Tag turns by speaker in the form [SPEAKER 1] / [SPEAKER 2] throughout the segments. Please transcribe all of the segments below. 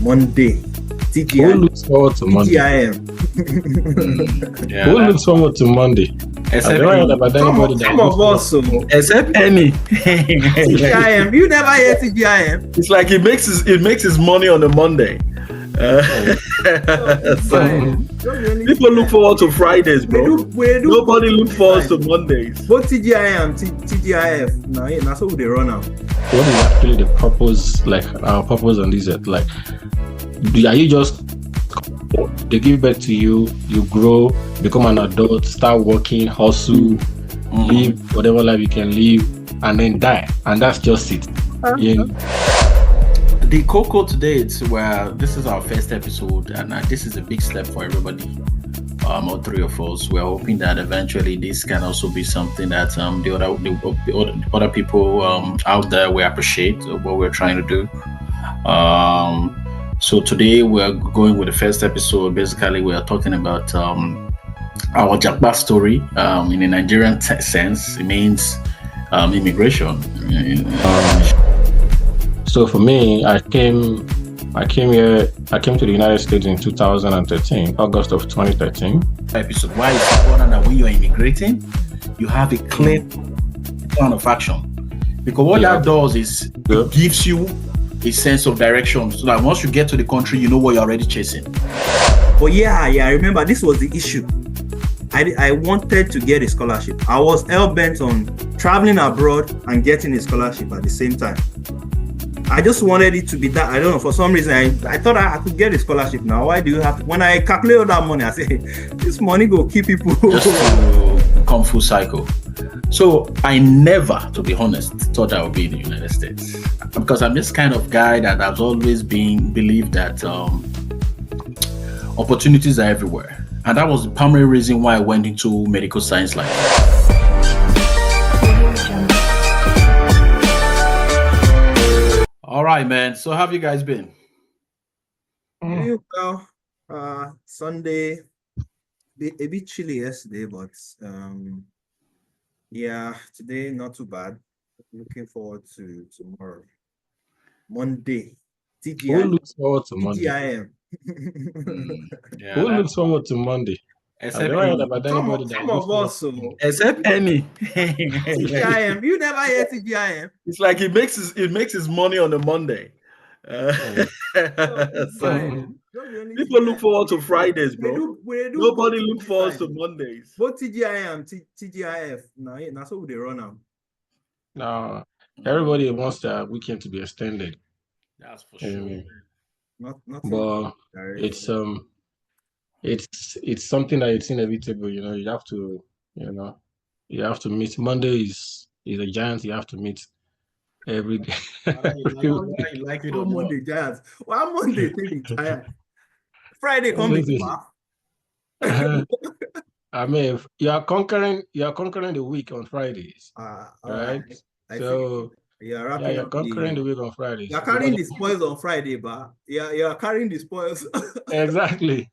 [SPEAKER 1] Monday.
[SPEAKER 2] Who
[SPEAKER 1] TGI.
[SPEAKER 2] looks forward to Monday?
[SPEAKER 1] TGIM.
[SPEAKER 3] Yeah,
[SPEAKER 2] Who looks forward to Monday? I
[SPEAKER 3] except
[SPEAKER 2] don't know about anybody that
[SPEAKER 1] Some
[SPEAKER 2] looks
[SPEAKER 1] of us. So.
[SPEAKER 3] except any.
[SPEAKER 1] TGIM. You never hear TGIM.
[SPEAKER 3] It's like it makes his money on a Monday. People look forward to Fridays, bro. Nobody looks forward to Mondays.
[SPEAKER 1] Both TGIM, TGIF. Now so they run out.
[SPEAKER 2] What is actually the purpose, like our purpose on this? Like, are you just they give birth to you, you grow, become an adult, start working, hustle, live whatever life you can live, and then die, and that's just it. Yeah.
[SPEAKER 3] The cocoa today, it's where this is our first episode, and this is a big step for everybody. All three of us. We're hoping that eventually this can also be something that the other people out there will appreciate what we're trying to do. So today we're going with the first episode. Basically, we are talking about our Japa story. In a Nigerian sense, it means immigration.
[SPEAKER 2] So for me, I came to the United States in 2013, August of 2013.
[SPEAKER 3] Episode. Why is it important that when you're immigrating, you have a clear plan of action? Because what that does is it gives you a sense of direction, so that once you get to the country, you know what you're already chasing.
[SPEAKER 1] But I remember this was the issue. I wanted to get a scholarship. I was hell-bent on traveling abroad and getting a scholarship at the same time. I just wanted it to be that. I don't know, for some reason, I thought I could get a scholarship now. Why do you have to? When I calculate all that money, I say, this money go keep people.
[SPEAKER 3] Just to come full cycle. So I never, to be honest, thought I would be in the United States. Because I'm this kind of guy that has always believed that opportunities are everywhere. And that was the primary reason why I went into medical science line. All right, man. So how have you guys been?
[SPEAKER 1] Well, Sunday, a bit chilly yesterday, but today not too bad. Looking forward to tomorrow. Monday.
[SPEAKER 2] Who looks forward to Monday?
[SPEAKER 1] TGIM.
[SPEAKER 2] Who looks forward to Monday?
[SPEAKER 3] Except
[SPEAKER 1] some of us. So.
[SPEAKER 3] Except any.
[SPEAKER 1] TGIM. You never hear TGIM.
[SPEAKER 3] It's like it makes his money on a Monday. People look forward to Fridays, bro. Nobody looks forward to Mondays.
[SPEAKER 1] Both TGIM, TGIF. Now so they run out.
[SPEAKER 2] No, everybody wants their weekend to be extended.
[SPEAKER 3] That's for sure.
[SPEAKER 2] But it's something that it's inevitable. You have to meet. Monday is a giant. You have to meet every day.
[SPEAKER 3] You like it or not?
[SPEAKER 1] Monday giants. Well, Monday taking giant. Friday coming back.
[SPEAKER 2] I mean, you are conquering the week on Fridays, right? So you're conquering the week on Fridays.
[SPEAKER 1] You're carrying the spoils on Friday, but you're carrying the spoils.
[SPEAKER 2] Exactly.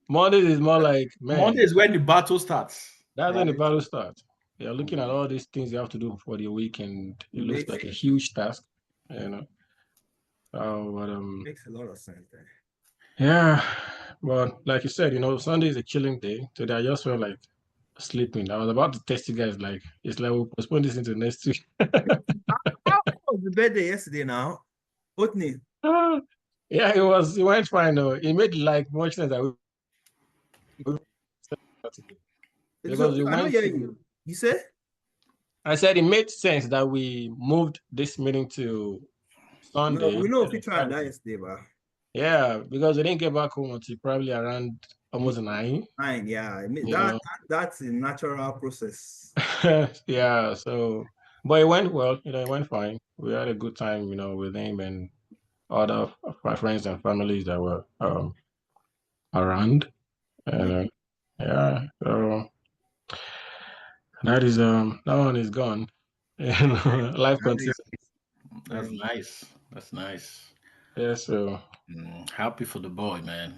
[SPEAKER 2] Monday is more like, man.
[SPEAKER 3] Monday is when the battle starts.
[SPEAKER 2] That's when the battle starts. You're looking at all these things you have to do before the weekend. It looks like a huge task, But
[SPEAKER 1] makes a lot of sense there.
[SPEAKER 2] Yeah, but like you said, Sunday is a chilling day. Today I just felt like sleeping. I was about to text you guys, like it's like we'll postpone this into next week.
[SPEAKER 1] How was the birthday yesterday now? Otney?
[SPEAKER 2] Yeah, it went fine though. It made like much sense that because
[SPEAKER 1] you said?
[SPEAKER 2] I said it made sense that we moved this meeting to Sunday.
[SPEAKER 1] No, we know if we tried that yesterday, but
[SPEAKER 2] yeah, because we didn't get back home until probably around almost 9.
[SPEAKER 1] 9, yeah. That's a natural process.
[SPEAKER 2] Yeah, so but it went well, it went fine. We had a good time, with him and other of my friends and families that were around. And so that one is gone. Life continues.
[SPEAKER 3] That's nice.
[SPEAKER 2] Yeah, so
[SPEAKER 3] happy for the boy, man.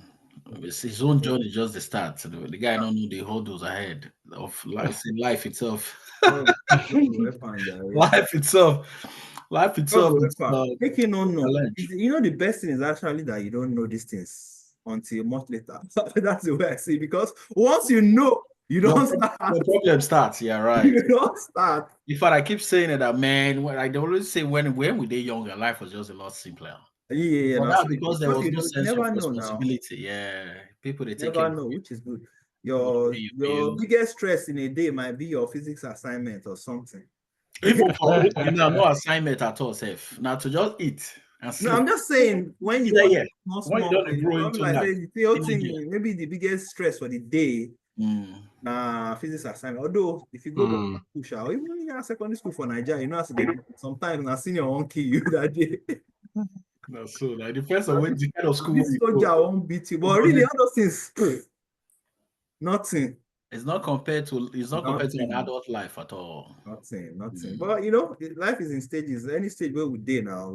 [SPEAKER 3] It's his own journey, just the start. The guy don't know the hurdles ahead of life itself. Life itself. Life
[SPEAKER 1] Oh,
[SPEAKER 3] itself
[SPEAKER 1] go
[SPEAKER 3] is
[SPEAKER 1] Epa. Make you no know.
[SPEAKER 3] challenge.
[SPEAKER 1] You know, the best thing is actually that you don't know these things until much later. That's the way I see it, because once you know, you don't start.
[SPEAKER 3] Your problem starts. Yeah, right.
[SPEAKER 1] You don't start.
[SPEAKER 3] In fact, I keep saying it that man. When I always say when we were younger, life was just a lot simpler.
[SPEAKER 1] Yeah,
[SPEAKER 3] But
[SPEAKER 1] now
[SPEAKER 3] now
[SPEAKER 1] so
[SPEAKER 3] because there
[SPEAKER 1] because
[SPEAKER 3] was
[SPEAKER 1] you
[SPEAKER 3] no
[SPEAKER 1] know, you
[SPEAKER 3] sense of
[SPEAKER 1] never know now.
[SPEAKER 3] responsibility. Yeah, people they take
[SPEAKER 1] Never
[SPEAKER 3] care of
[SPEAKER 1] know,
[SPEAKER 3] you.
[SPEAKER 1] which is good.
[SPEAKER 3] Go to
[SPEAKER 1] Your
[SPEAKER 3] pay your
[SPEAKER 1] your
[SPEAKER 3] bills.
[SPEAKER 1] biggest stress in a day might be your physics assignment or something.
[SPEAKER 3] Even for you know, no assignment at all, safe. Now to just eat and
[SPEAKER 1] No, I'm
[SPEAKER 3] sleep.
[SPEAKER 1] just saying when you
[SPEAKER 3] Yeah,
[SPEAKER 1] want
[SPEAKER 3] yeah.
[SPEAKER 1] small,
[SPEAKER 3] When you
[SPEAKER 1] small,
[SPEAKER 3] don't
[SPEAKER 1] you
[SPEAKER 3] grow
[SPEAKER 1] probably
[SPEAKER 3] into
[SPEAKER 1] like
[SPEAKER 3] like
[SPEAKER 1] say the whole
[SPEAKER 3] teenager.
[SPEAKER 1] thing, maybe the biggest stress for the day,
[SPEAKER 3] Mm.
[SPEAKER 1] physics assignment. Although if you go back
[SPEAKER 2] Hmm.
[SPEAKER 1] to school, or even in your secondary school for Nigeria, you know, as they sometimes na senior won't kill you that day.
[SPEAKER 3] No, so like depends on what the kind of school
[SPEAKER 1] This
[SPEAKER 3] you go.
[SPEAKER 1] soldier won't beat you. But
[SPEAKER 3] Because
[SPEAKER 1] really, all those things, nothing,
[SPEAKER 3] it's not compared to an
[SPEAKER 1] nothing.
[SPEAKER 3] adult life at all.
[SPEAKER 1] Nothing, nothing.
[SPEAKER 3] Mm.
[SPEAKER 1] But you know, life is in stages. Any stage where we day now,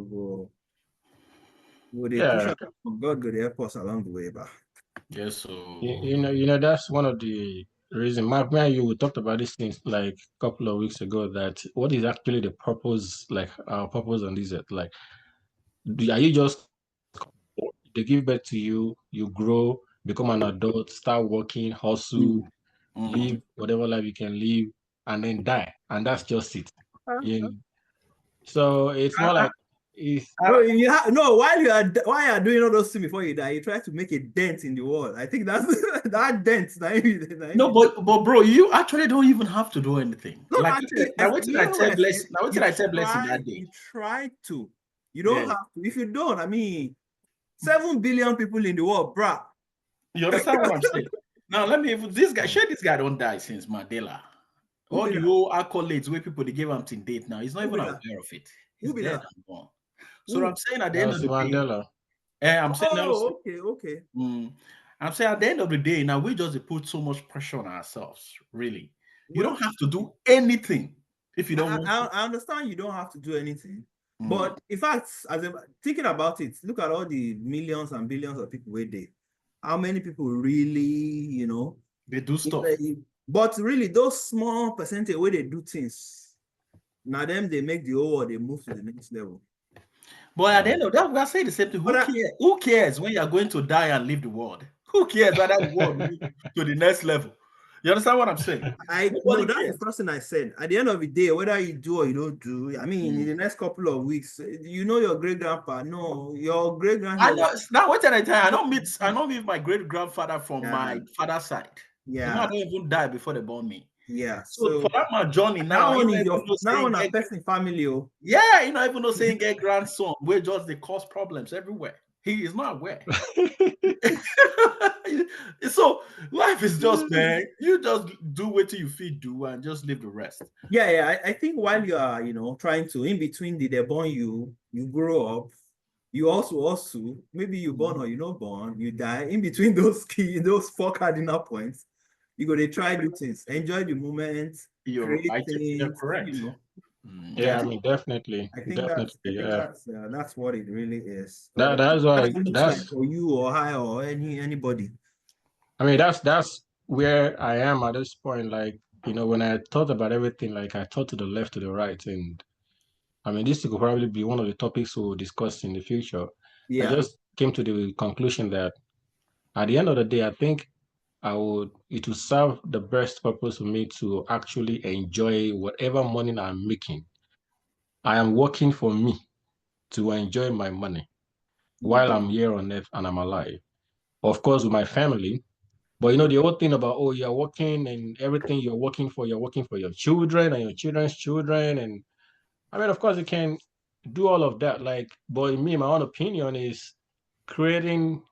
[SPEAKER 1] we they push
[SPEAKER 2] Yeah,
[SPEAKER 1] up. God go help us along the way, but
[SPEAKER 3] Yes, so
[SPEAKER 2] you know that's one of the reason. Mark, me and you we talked about these things like a couple of weeks ago. That what is actually the purpose, like our purpose on this earth? Like, are you just they give birth to you, you grow, become an adult, start working, hustle,
[SPEAKER 3] mm.
[SPEAKER 2] live whatever life you can live, and then die, and that's just it. Yeah. So it's more
[SPEAKER 3] I,
[SPEAKER 2] like it's
[SPEAKER 3] I,
[SPEAKER 1] no, no. While you are doing all those things before you die, you try to make a dent in the world. I think that's that dent.
[SPEAKER 3] no, but bro, you actually don't even have to do anything.
[SPEAKER 1] No,
[SPEAKER 3] Like
[SPEAKER 1] actually,
[SPEAKER 3] now, what did
[SPEAKER 1] you
[SPEAKER 3] I
[SPEAKER 1] know what
[SPEAKER 3] tell
[SPEAKER 1] I said?
[SPEAKER 3] Blessing? Now, what did I tell Blessing that day?
[SPEAKER 1] You try to. You don't
[SPEAKER 3] Yeah,
[SPEAKER 1] have to. If you don't, I mean, 7 billion people in the world, bruh.
[SPEAKER 3] you understand what I'm saying? Now, let me even this guy. Sure, this guy don't die since Mandela.
[SPEAKER 1] Who
[SPEAKER 3] All
[SPEAKER 1] be
[SPEAKER 3] the
[SPEAKER 1] that?
[SPEAKER 3] whole accolades where people they give him to date now, he's not
[SPEAKER 1] Who
[SPEAKER 3] even
[SPEAKER 1] be that?
[SPEAKER 3] aware of it.
[SPEAKER 1] Who
[SPEAKER 3] He's
[SPEAKER 1] be
[SPEAKER 3] dead
[SPEAKER 1] that?
[SPEAKER 3] and gone. So I'm
[SPEAKER 1] Who?
[SPEAKER 3] saying at the end of
[SPEAKER 2] Nelson
[SPEAKER 3] the day,
[SPEAKER 2] Mandela.
[SPEAKER 3] I'm saying Nelson.
[SPEAKER 1] Oh, okay, okay.
[SPEAKER 3] Mm, I'm saying at the end of the day, now we just put so much pressure on ourselves. Really, you
[SPEAKER 1] Well,
[SPEAKER 3] don't have to do anything if you don't want to.
[SPEAKER 1] I understand you don't have to do anything,
[SPEAKER 3] Mm,
[SPEAKER 1] but in fact, thinking about it, look at all the millions and billions of people where they, how many people really, you know,
[SPEAKER 3] they do
[SPEAKER 1] if
[SPEAKER 3] stuff.
[SPEAKER 1] but really those small percentage where they do things, now them they make the whole world they move to the next level.
[SPEAKER 3] But at the end of that, we are saying the same thing.
[SPEAKER 1] But
[SPEAKER 3] Who cares? Who cares when you are going to die and leave the world? Who cares whether the world move to the next level? You understand what I'm saying?
[SPEAKER 1] I no,
[SPEAKER 3] Nobody
[SPEAKER 1] that's the
[SPEAKER 3] cares.
[SPEAKER 1] first thing I said. At the end of the day, whether you do or you don't do, I mean, in
[SPEAKER 3] Mm.
[SPEAKER 1] the next couple of weeks, you know your great grandpa, no, your great
[SPEAKER 3] I
[SPEAKER 1] grandmother.
[SPEAKER 3] know now. What did I tell you? I don't meet my great grandfather from
[SPEAKER 1] Yeah,
[SPEAKER 3] my father's side. You know, I
[SPEAKER 1] yeah,
[SPEAKER 3] don't even die before they born me.
[SPEAKER 1] yeah.
[SPEAKER 3] So for
[SPEAKER 1] So
[SPEAKER 3] that my journey
[SPEAKER 1] that
[SPEAKER 3] now, you
[SPEAKER 1] one
[SPEAKER 3] know,
[SPEAKER 1] is
[SPEAKER 3] even
[SPEAKER 1] your
[SPEAKER 3] though
[SPEAKER 1] now
[SPEAKER 3] saying
[SPEAKER 1] on a
[SPEAKER 3] get
[SPEAKER 1] person family. Oh,
[SPEAKER 3] yeah, you know, even though saying get grandson, we just they cause problems everywhere. He is not aware. So life is just man, you just do what you feel do and just leave the rest.
[SPEAKER 1] yeah, yeah. I think while you are, trying to in between the they born you, you grow up. You also maybe you born or you not born, you die. In between those four cardinal points, you go to try do things, enjoy the moment, create
[SPEAKER 3] You're
[SPEAKER 1] things,
[SPEAKER 3] correct. I
[SPEAKER 2] Yeah, I
[SPEAKER 1] Yeah,
[SPEAKER 3] think
[SPEAKER 2] mean definitely,
[SPEAKER 1] I
[SPEAKER 2] definitely.
[SPEAKER 1] think
[SPEAKER 2] Yeah.
[SPEAKER 1] that's what it really is. But
[SPEAKER 2] That's
[SPEAKER 1] that's
[SPEAKER 2] why
[SPEAKER 1] what it looks like
[SPEAKER 2] that's
[SPEAKER 1] for you or I or anybody.
[SPEAKER 2] I mean that's where I am at this point. Like, when I thought about everything, like I thought to the left, to the right, and I mean this could probably be one of the topics we'll discuss in the future. I
[SPEAKER 1] Yeah.
[SPEAKER 2] just came to the conclusion that at the end of the day, I think it will serve the best purpose for me to actually enjoy whatever money I'm making. I am working for me to enjoy my money while I'm here on earth and I'm alive. Of course, with my family. But the whole thing about, oh, you're working and everything you're working for your children and your children's children. And I mean, of course, you can do all of that. Like, but me, my own opinion is creating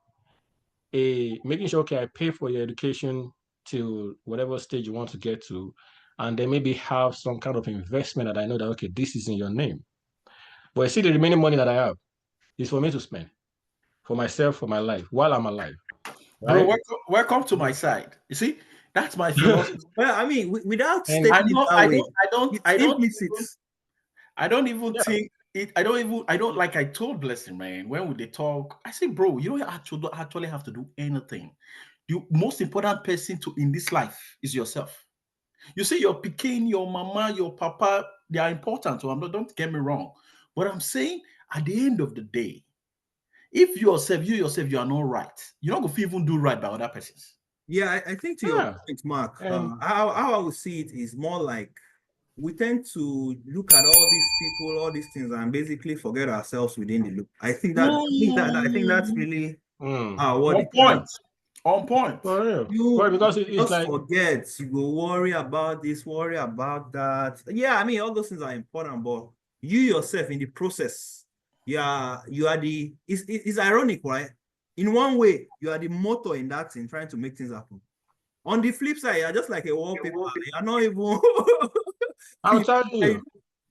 [SPEAKER 2] making sure, okay, I pay for your education to whatever stage you want to get to, and then maybe have some kind of investment that I know that, okay, this is in your name. But you see, the remaining money that I have is for me to spend for myself, for my life, while I'm alive,
[SPEAKER 3] Bro,
[SPEAKER 2] right?
[SPEAKER 3] welcome to my side. You see, that's my philosophy.
[SPEAKER 1] Well, I mean, without
[SPEAKER 2] And
[SPEAKER 3] I
[SPEAKER 1] stating it
[SPEAKER 3] know
[SPEAKER 1] that way, it's
[SPEAKER 3] I don't
[SPEAKER 1] implicit.
[SPEAKER 3] I don't even
[SPEAKER 2] yeah,
[SPEAKER 3] think it. I don't like. I told Blessing, man, when they talk, I say, bro, you don't actually have to do anything. The most important person to in this life is yourself. You see, your Peking, your mama, your papa, they are important. So don't get me wrong, But I'm saying at the end of the day, if you yourself, you are not right, you're not going to even do right by other persons.
[SPEAKER 1] Yeah, I think to your
[SPEAKER 2] Yeah.
[SPEAKER 1] point, Mark,
[SPEAKER 2] And
[SPEAKER 1] how I would see it is more like we tend to look at all these people, all these things, and basically forget ourselves within the loop. I think that's really what
[SPEAKER 3] On
[SPEAKER 1] it
[SPEAKER 3] point.
[SPEAKER 1] is.
[SPEAKER 3] On point.
[SPEAKER 2] for real. Well,
[SPEAKER 1] You
[SPEAKER 2] because it's
[SPEAKER 1] just
[SPEAKER 2] like,
[SPEAKER 1] forget. You go worry about this, worry about that. Yeah, I mean, all those things are important, but you yourself in the process, you are the. It's ironic, right? In one way, you are the motor in that thing, trying to make things happen. On the flip side, you're just like a wallpaper. You're not even.
[SPEAKER 2] I'm telling you,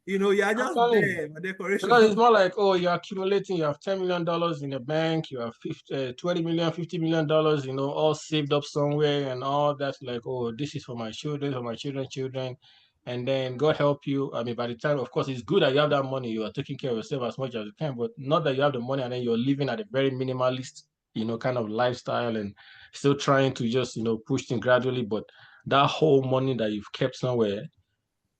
[SPEAKER 1] You're
[SPEAKER 2] I'm
[SPEAKER 1] just
[SPEAKER 2] telling you.
[SPEAKER 1] there, a decoration.
[SPEAKER 2] Because it's more like, oh, you're accumulating, you have $10 million in the bank, you have 20 million, $50 million, all saved up somewhere and all that's like, oh, this is for my children. And then God help you. I mean, by the time, of course, it's good that you have that money, you are taking care of yourself as much as you can, but not that you have the money and then you're living at a very minimalist, kind of lifestyle and still trying to just, push things gradually. But that whole money that you've kept somewhere,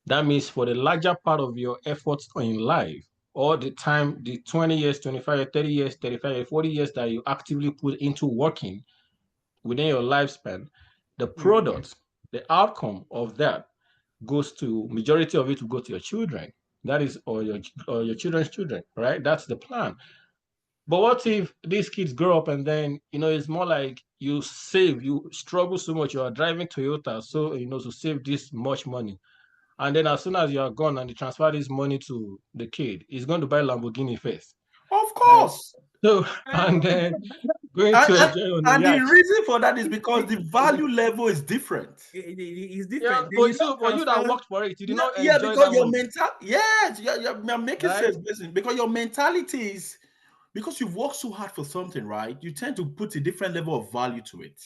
[SPEAKER 2] that means for the larger part of your efforts in life, all the time, the 20 years, 25 years, 30 years, 35 years, 40 years that you actively put into working within your lifespan, the product, the outcome of that majority of it will go to your children. That is, or your children's children, right? That's the plan. But what if these kids grow up and then, it's more like you struggle so much, you are driving Toyota, so, to save this much money. And then as soon as you are gone and you transfer this money to the kid, he's going to buy Lamborghini first.
[SPEAKER 3] Of
[SPEAKER 2] Right?
[SPEAKER 3] course.
[SPEAKER 2] So, and then going
[SPEAKER 3] And,
[SPEAKER 2] to
[SPEAKER 3] and,
[SPEAKER 2] enjoy on the
[SPEAKER 3] and the
[SPEAKER 2] yacht.
[SPEAKER 3] reason for that is because the value level is different.
[SPEAKER 1] It's
[SPEAKER 2] Yeah,
[SPEAKER 1] different. Then
[SPEAKER 2] but
[SPEAKER 1] you
[SPEAKER 2] you,
[SPEAKER 1] don't
[SPEAKER 2] but you that
[SPEAKER 1] transfer.
[SPEAKER 2] worked for it, you did
[SPEAKER 3] No,
[SPEAKER 2] not
[SPEAKER 3] yeah,
[SPEAKER 2] enjoy
[SPEAKER 3] because
[SPEAKER 2] that
[SPEAKER 3] your
[SPEAKER 2] money,
[SPEAKER 3] mental, yes, you're making
[SPEAKER 2] right?
[SPEAKER 3] sense, listen, because your mentality is, because you've worked so hard for something, right? You tend to put a different level of value to it.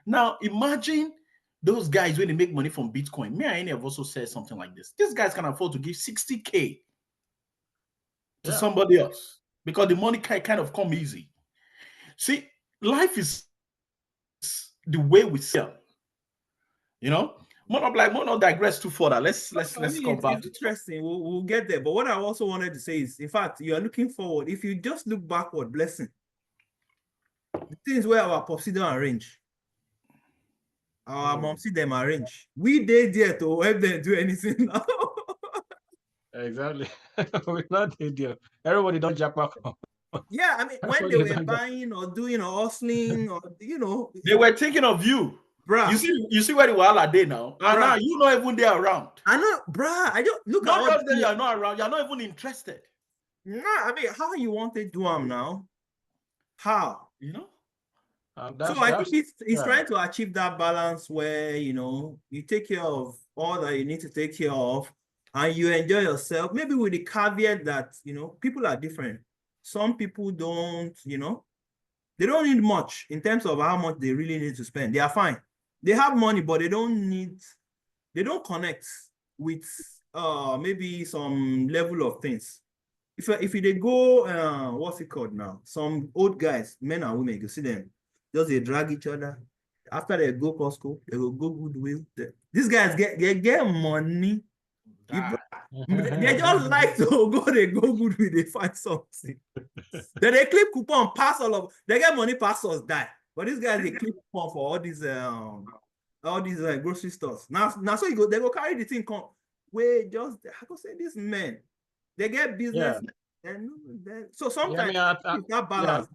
[SPEAKER 3] Now, imagine those guys when they make money from Bitcoin. Me and Amy have also said something like this. These guys can afford to give 60K to
[SPEAKER 2] Yeah.
[SPEAKER 3] somebody else because the money can kind of come easy. See, life is the way we sell. More not digress too further. Let's
[SPEAKER 1] I mean,
[SPEAKER 3] come back
[SPEAKER 1] it's
[SPEAKER 3] to
[SPEAKER 1] interesting. We'll get there. But what I also wanted to say is, in fact, you are looking forward. If you just look backward, blessing, the things where our popsy don't arrange, our mom see them arrange. We did there to help them do anything now.
[SPEAKER 2] Exactly. We're not there. Everybody don't Japa.
[SPEAKER 1] Yeah, I mean, when they
[SPEAKER 2] Everybody
[SPEAKER 1] were
[SPEAKER 2] don't Japa.
[SPEAKER 1] buying or doing or hustling or
[SPEAKER 3] they were thinking of you.
[SPEAKER 1] bruh,
[SPEAKER 3] You see where the Wahala day now. And now
[SPEAKER 1] bruh.
[SPEAKER 3] you're not even there around.
[SPEAKER 1] I know, bruh. I don't look at
[SPEAKER 3] Not
[SPEAKER 1] all
[SPEAKER 3] just that
[SPEAKER 1] the
[SPEAKER 3] you're not around, you're not even interested.
[SPEAKER 1] nah, I mean, how you want to do them now? How? So I think it's trying to achieve that balance where you take care of all that you need to take care of and you enjoy yourself. Maybe with the caveat that people are different. Some people don't, they don't need much in terms of how much they really need to spend. They are fine. They have money, but they don't connect with maybe some level of things. If they go what's it called now? Some old guys, men and women, you see them, just they drag each other. After they go Costco, they will go Goodwill. These guys get money. They just like to they go Goodwill, they find something. Then they clip coupon, pass they get money, pass us die. But these guys they clip coupon for all these grocery stores. Now so they go carry the thing come. Wait, just I go say this men. They get business. And so sometimes it's that balance.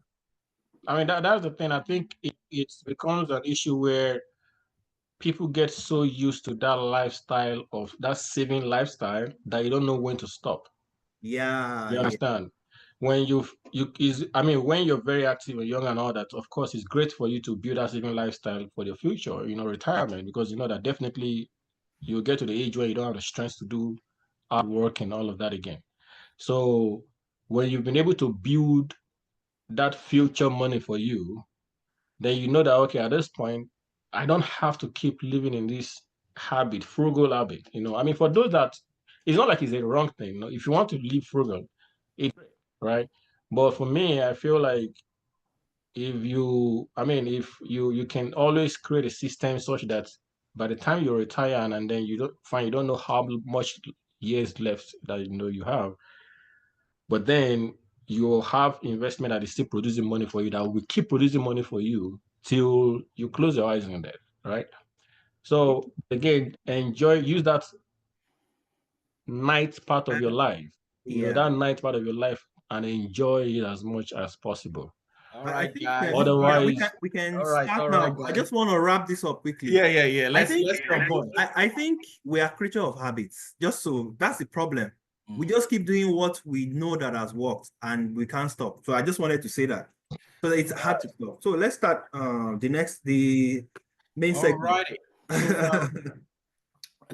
[SPEAKER 2] I mean, that's the thing. I think it becomes an issue where people get so used to that lifestyle of that saving lifestyle that you don't know when to stop.
[SPEAKER 1] Yeah.
[SPEAKER 2] You understand? When when you're very active and young and all that, of course, it's great for you to build a saving lifestyle for your future, retirement, because you know that definitely you'll get to the age where you don't have the strength to do hard work and all of that again. So when you've been able to build that future money for you, then you know that, okay, at this point, I don't have to keep living in this frugal habit. I mean, for those that, it's not like it's a wrong thing. If you want to live frugal, it's right. But for me, I feel like if you can always create a system such that by the time you retire and then you don't know how much years left that you have, but then you'll have investment that is still producing money for you that will keep producing money for you till you close your eyes on that, right? So again, use that night part of your life,
[SPEAKER 1] Yeah.
[SPEAKER 2] that night part of your life, and enjoy it as much as possible.
[SPEAKER 3] All
[SPEAKER 1] I
[SPEAKER 3] right,
[SPEAKER 1] think
[SPEAKER 3] guys.
[SPEAKER 1] yeah,
[SPEAKER 2] Otherwise,
[SPEAKER 1] we can
[SPEAKER 3] All
[SPEAKER 1] start
[SPEAKER 3] right,
[SPEAKER 1] now. I
[SPEAKER 3] guys.
[SPEAKER 1] just want to wrap this up quickly.
[SPEAKER 3] Yeah.
[SPEAKER 1] I
[SPEAKER 3] Let's
[SPEAKER 1] think
[SPEAKER 3] jump on.
[SPEAKER 1] I think we are creature of habits. Just so that's the problem. We
[SPEAKER 3] Mm.
[SPEAKER 1] just keep doing what we know that has worked and we can't stop. So I just wanted to say that. So it's hard to stop. So let's start the main
[SPEAKER 3] All
[SPEAKER 1] segment.
[SPEAKER 3] righty. So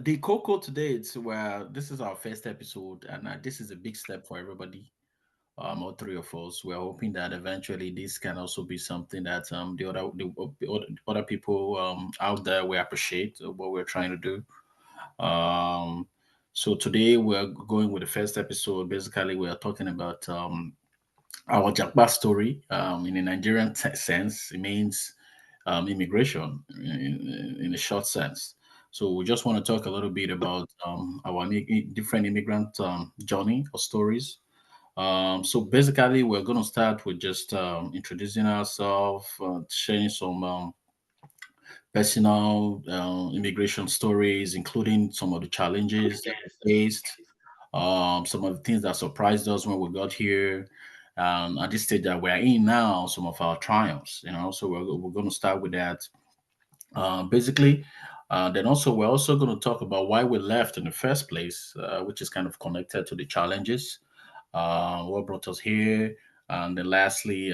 [SPEAKER 3] the cocoa today, it's where this is our first episode, and this is a big step for everybody. All three of us. We're hoping that eventually this can also be something that the other people out there will appreciate what we're trying to do. Um, so today we're going with the first episode. Basically, we are talking about our Japa story. In a Nigerian sense, it means immigration in a short sense. So we just want to talk a little bit about our different immigrant journey or stories. So basically, we're going to start with just introducing ourselves, sharing some personal immigration stories, including some of the challenges that we faced, some of the things that surprised us when we got here. At this stage that we're in now, some of our triumphs, so we're going to start with that. Basically, then also we're also going to talk about why we left in the first place, which is kind of connected to the challenges, what brought us here, and then lastly,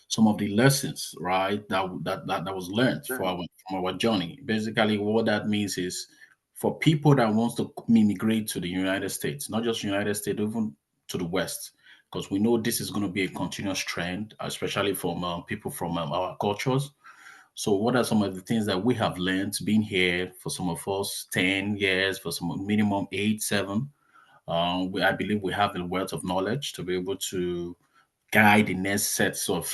[SPEAKER 3] some of the lessons, right, that was learned from our journey. Basically, what that means is for people that wants to immigrate to the United States, not just United States, even to the West, because we know this is going to be a continuous trend, especially from people from our cultures. So, what are some of the things that we have learned being here for some of us 10 years, for some minimum 8, 7? I believe we have a wealth of knowledge to be able to guide the next sets of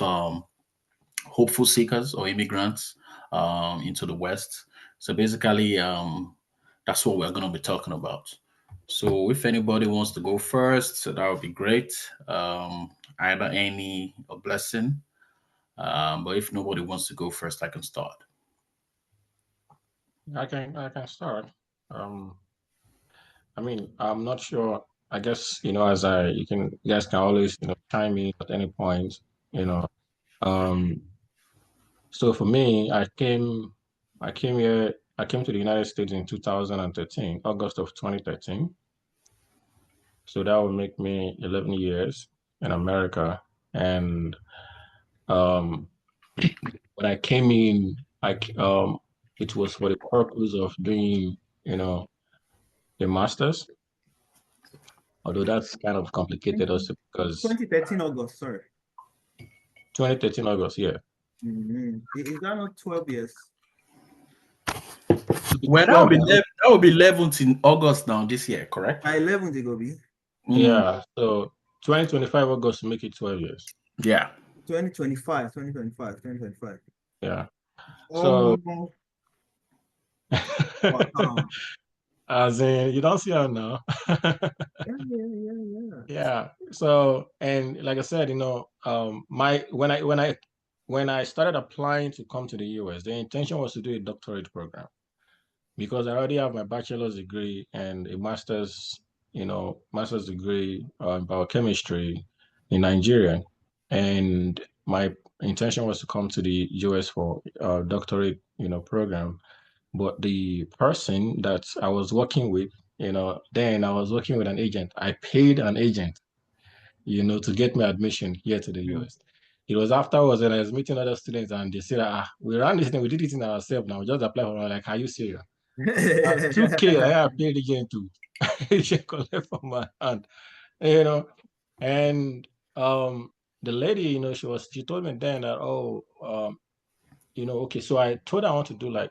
[SPEAKER 3] hopeful seekers or immigrants into the West. So basically, that's what we're going to be talking about. So if anybody wants to go first, so that would be great. Either any or blessing. But if nobody wants to go first, I can start.
[SPEAKER 2] I can start. Um, I mean, I'm not sure. I guess, you guys can always, chime in at any point, you know. Um, so for me, I came to the United States in 2013, August of 2013. So that would make me 11 years in America. And um, when I came in, it was for the purpose of doing, the master's. Although that's kind of complicated also because
[SPEAKER 1] 2013 August, sorry.
[SPEAKER 2] 2013 August, yeah.
[SPEAKER 1] Is that not 12 years?
[SPEAKER 3] Well,
[SPEAKER 2] 12,
[SPEAKER 3] that will be 11th in August now this year, correct?
[SPEAKER 1] 11 they go be.
[SPEAKER 2] yeah. So 2025 August make it 12 years.
[SPEAKER 3] Yeah.
[SPEAKER 1] 2025.
[SPEAKER 2] Yeah. So
[SPEAKER 1] Oh, wow.
[SPEAKER 2] as in you don't see her now.
[SPEAKER 1] Yeah.
[SPEAKER 2] Yeah. So, and like I said, my when I started applying to come to the US, the intention was to do a doctorate program because I already have my bachelor's degree and a master's degree in biochemistry in Nigeria, and my intention was to come to the US for a doctorate, program. But the person that I was working with, then I was working with an agent. I paid an agent, to get me admission here to the US. It was afterwards that I was meeting other students and they said, we ran this thing, we did it in ourselves now. We just apply for it. Like, are you serious? 2K, I paid again to agent collect from my hand, you know. And the lady, she told me then that, okay, so I told her I want to do like,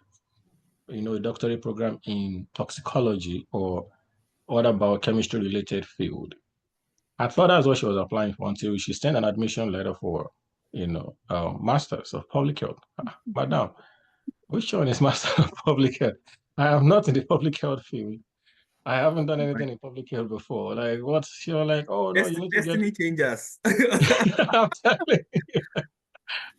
[SPEAKER 2] a doctorate program in toxicology or other biochemistry related field. I thought that's what she was applying for until she sent an admission letter for, Masters of Public Health. Madam, which one is Master of Public Health? I am not in the public health field. I haven't done anything in public health before. Like, what's you're like, oh no, you need to get.
[SPEAKER 1] Destiny changers.
[SPEAKER 2] I'm telling you,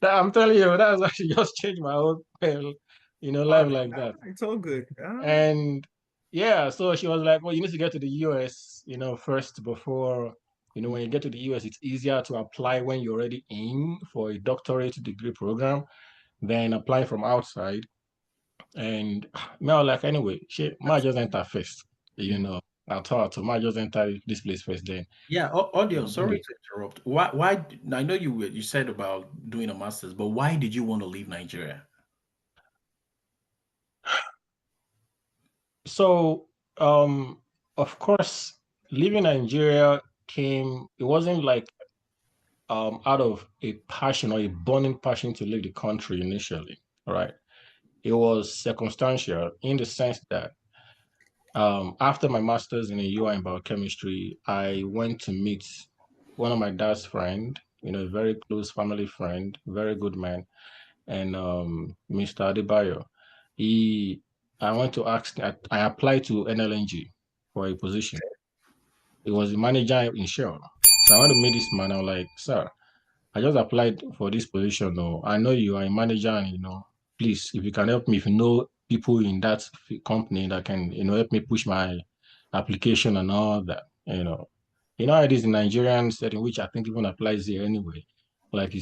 [SPEAKER 2] I'm telling you, that's actually just changed my whole, life like that.
[SPEAKER 1] It's all good.
[SPEAKER 2] And yeah, so she was like, well, you need to get to the US, first before, when you get to the US, it's easier to apply when you're already in for a doctorate degree program than applying from outside. And me, I was like, anyway, she might just enter first, I thought, so might just enter this place first then.
[SPEAKER 3] Yeah, audio. Sorry
[SPEAKER 2] Anyway.
[SPEAKER 3] to interrupt. Why? I know you said about doing a master's, but why did you want to leave Nigeria?
[SPEAKER 2] So, of course, leaving Nigeria it wasn't like out of a passion or a burning passion to leave the country initially, right? It was circumstantial in the sense that after my master's in a UI in biochemistry, I went to meet one of my dad's friend, a very close family friend, very good man, and Mr. Adebayo. I went to ask, I applied to NLNG for a position. It was the manager in Shell. So I went to meet this man. I was like, sir, I just applied for this position. No, I know you are a manager, and please, if you can help me, if you know people in that company that can, help me push my application and all that, it is in Nigerian setting, which I think even applies here anyway. Like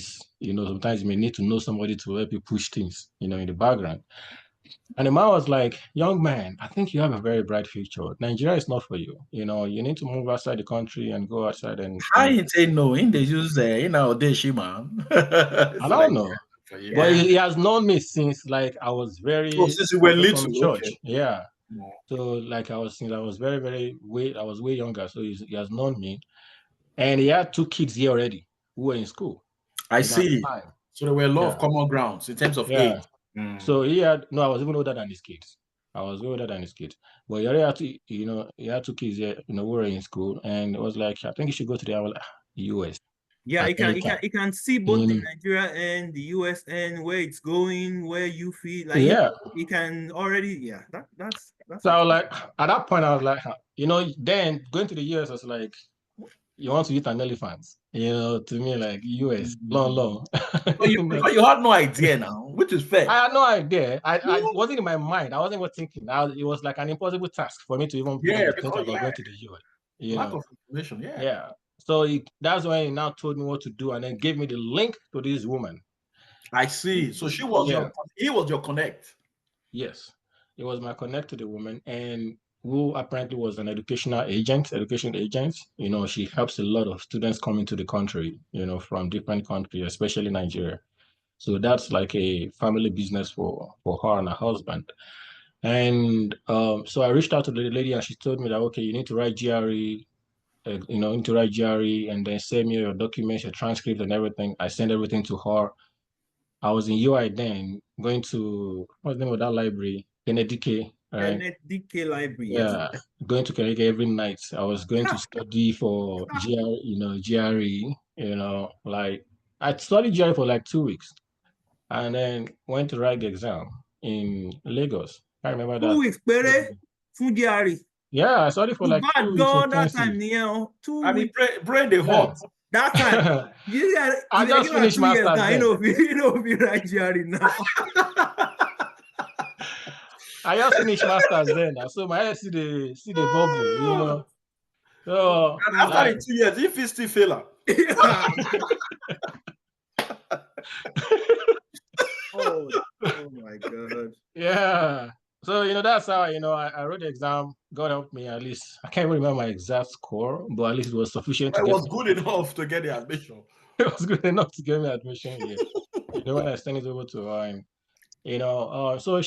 [SPEAKER 2] sometimes you may need to know somebody to help you push things, in the background. And the man was like, young man, I think you have a very bright future. Nigeria is not for you. You need to move outside the country and go outside and,
[SPEAKER 3] How you say no? In they use Odeshi, man.
[SPEAKER 2] I don't know.
[SPEAKER 3] Yeah.
[SPEAKER 2] But he has known me since like I was
[SPEAKER 3] since you were little,
[SPEAKER 2] from church.
[SPEAKER 3] okay.
[SPEAKER 2] Yeah. So like I was very, very I was way younger. So he has known me. And he had 2 kids here already who were in school.
[SPEAKER 3] I see. So there were a lot of
[SPEAKER 2] Yeah.
[SPEAKER 3] common grounds in terms of
[SPEAKER 2] Yeah.
[SPEAKER 3] age.
[SPEAKER 2] So I was even older than his kids. I was way older than his kids. But he already had he had 2 kids here, who were in school. And it was like, I think you should go to the US.
[SPEAKER 1] Yeah, you can see both the Nigeria and the US and where it's going, where you feel like you can already that's
[SPEAKER 2] so I was like, at that point I was like, then going to the US was like, you want to eat an elephant, to me, like US, long.
[SPEAKER 3] But you had no idea now, which is fair.
[SPEAKER 2] I had no idea. I wasn't in my mind. I wasn't even thinking. It was like an impossible task for me to even think about going to the US.
[SPEAKER 3] Lack of information,
[SPEAKER 2] Yeah. So that's when he now told me what to do and then gave me the link to this woman.
[SPEAKER 3] I see. So he was your connect.
[SPEAKER 2] Yes. It was my connect to the woman, and who apparently was an education agent. She helps a lot of students coming to the country, from different countries, especially Nigeria. So that's like a family business for her and her husband. And so I reached out to the lady, and she told me that, okay, you need to write GRE, and then send me your documents, your transcript and everything. I sent everything to her. I was in UI then, going to, what's the name of that library? Kennedy.
[SPEAKER 1] Kennedy Library.
[SPEAKER 2] Yeah, going to Kennedy every night. I was going to study for GRE, like I studied GRE for like 2 weeks and then went to write the exam in Lagos. I remember that.
[SPEAKER 1] 2 weeks, full GRE.
[SPEAKER 2] Yeah, I studied for like 2 weeks.
[SPEAKER 1] God, that time,
[SPEAKER 3] 2 weeks. Brain the hot.
[SPEAKER 1] That time,
[SPEAKER 2] I just finished master's then.
[SPEAKER 1] You know, we write GRE now.
[SPEAKER 2] I just finished master's then, so my head see the bubble, So
[SPEAKER 3] and after 2 years, if he still fail.
[SPEAKER 1] oh my God.
[SPEAKER 2] Yeah. So that's how I wrote the exam. God help me, at least I can't remember my exact score, but at least it was sufficient.
[SPEAKER 3] It was good enough to get the admission.
[SPEAKER 2] It was good enough to get me admission here. When I sent it over to her, so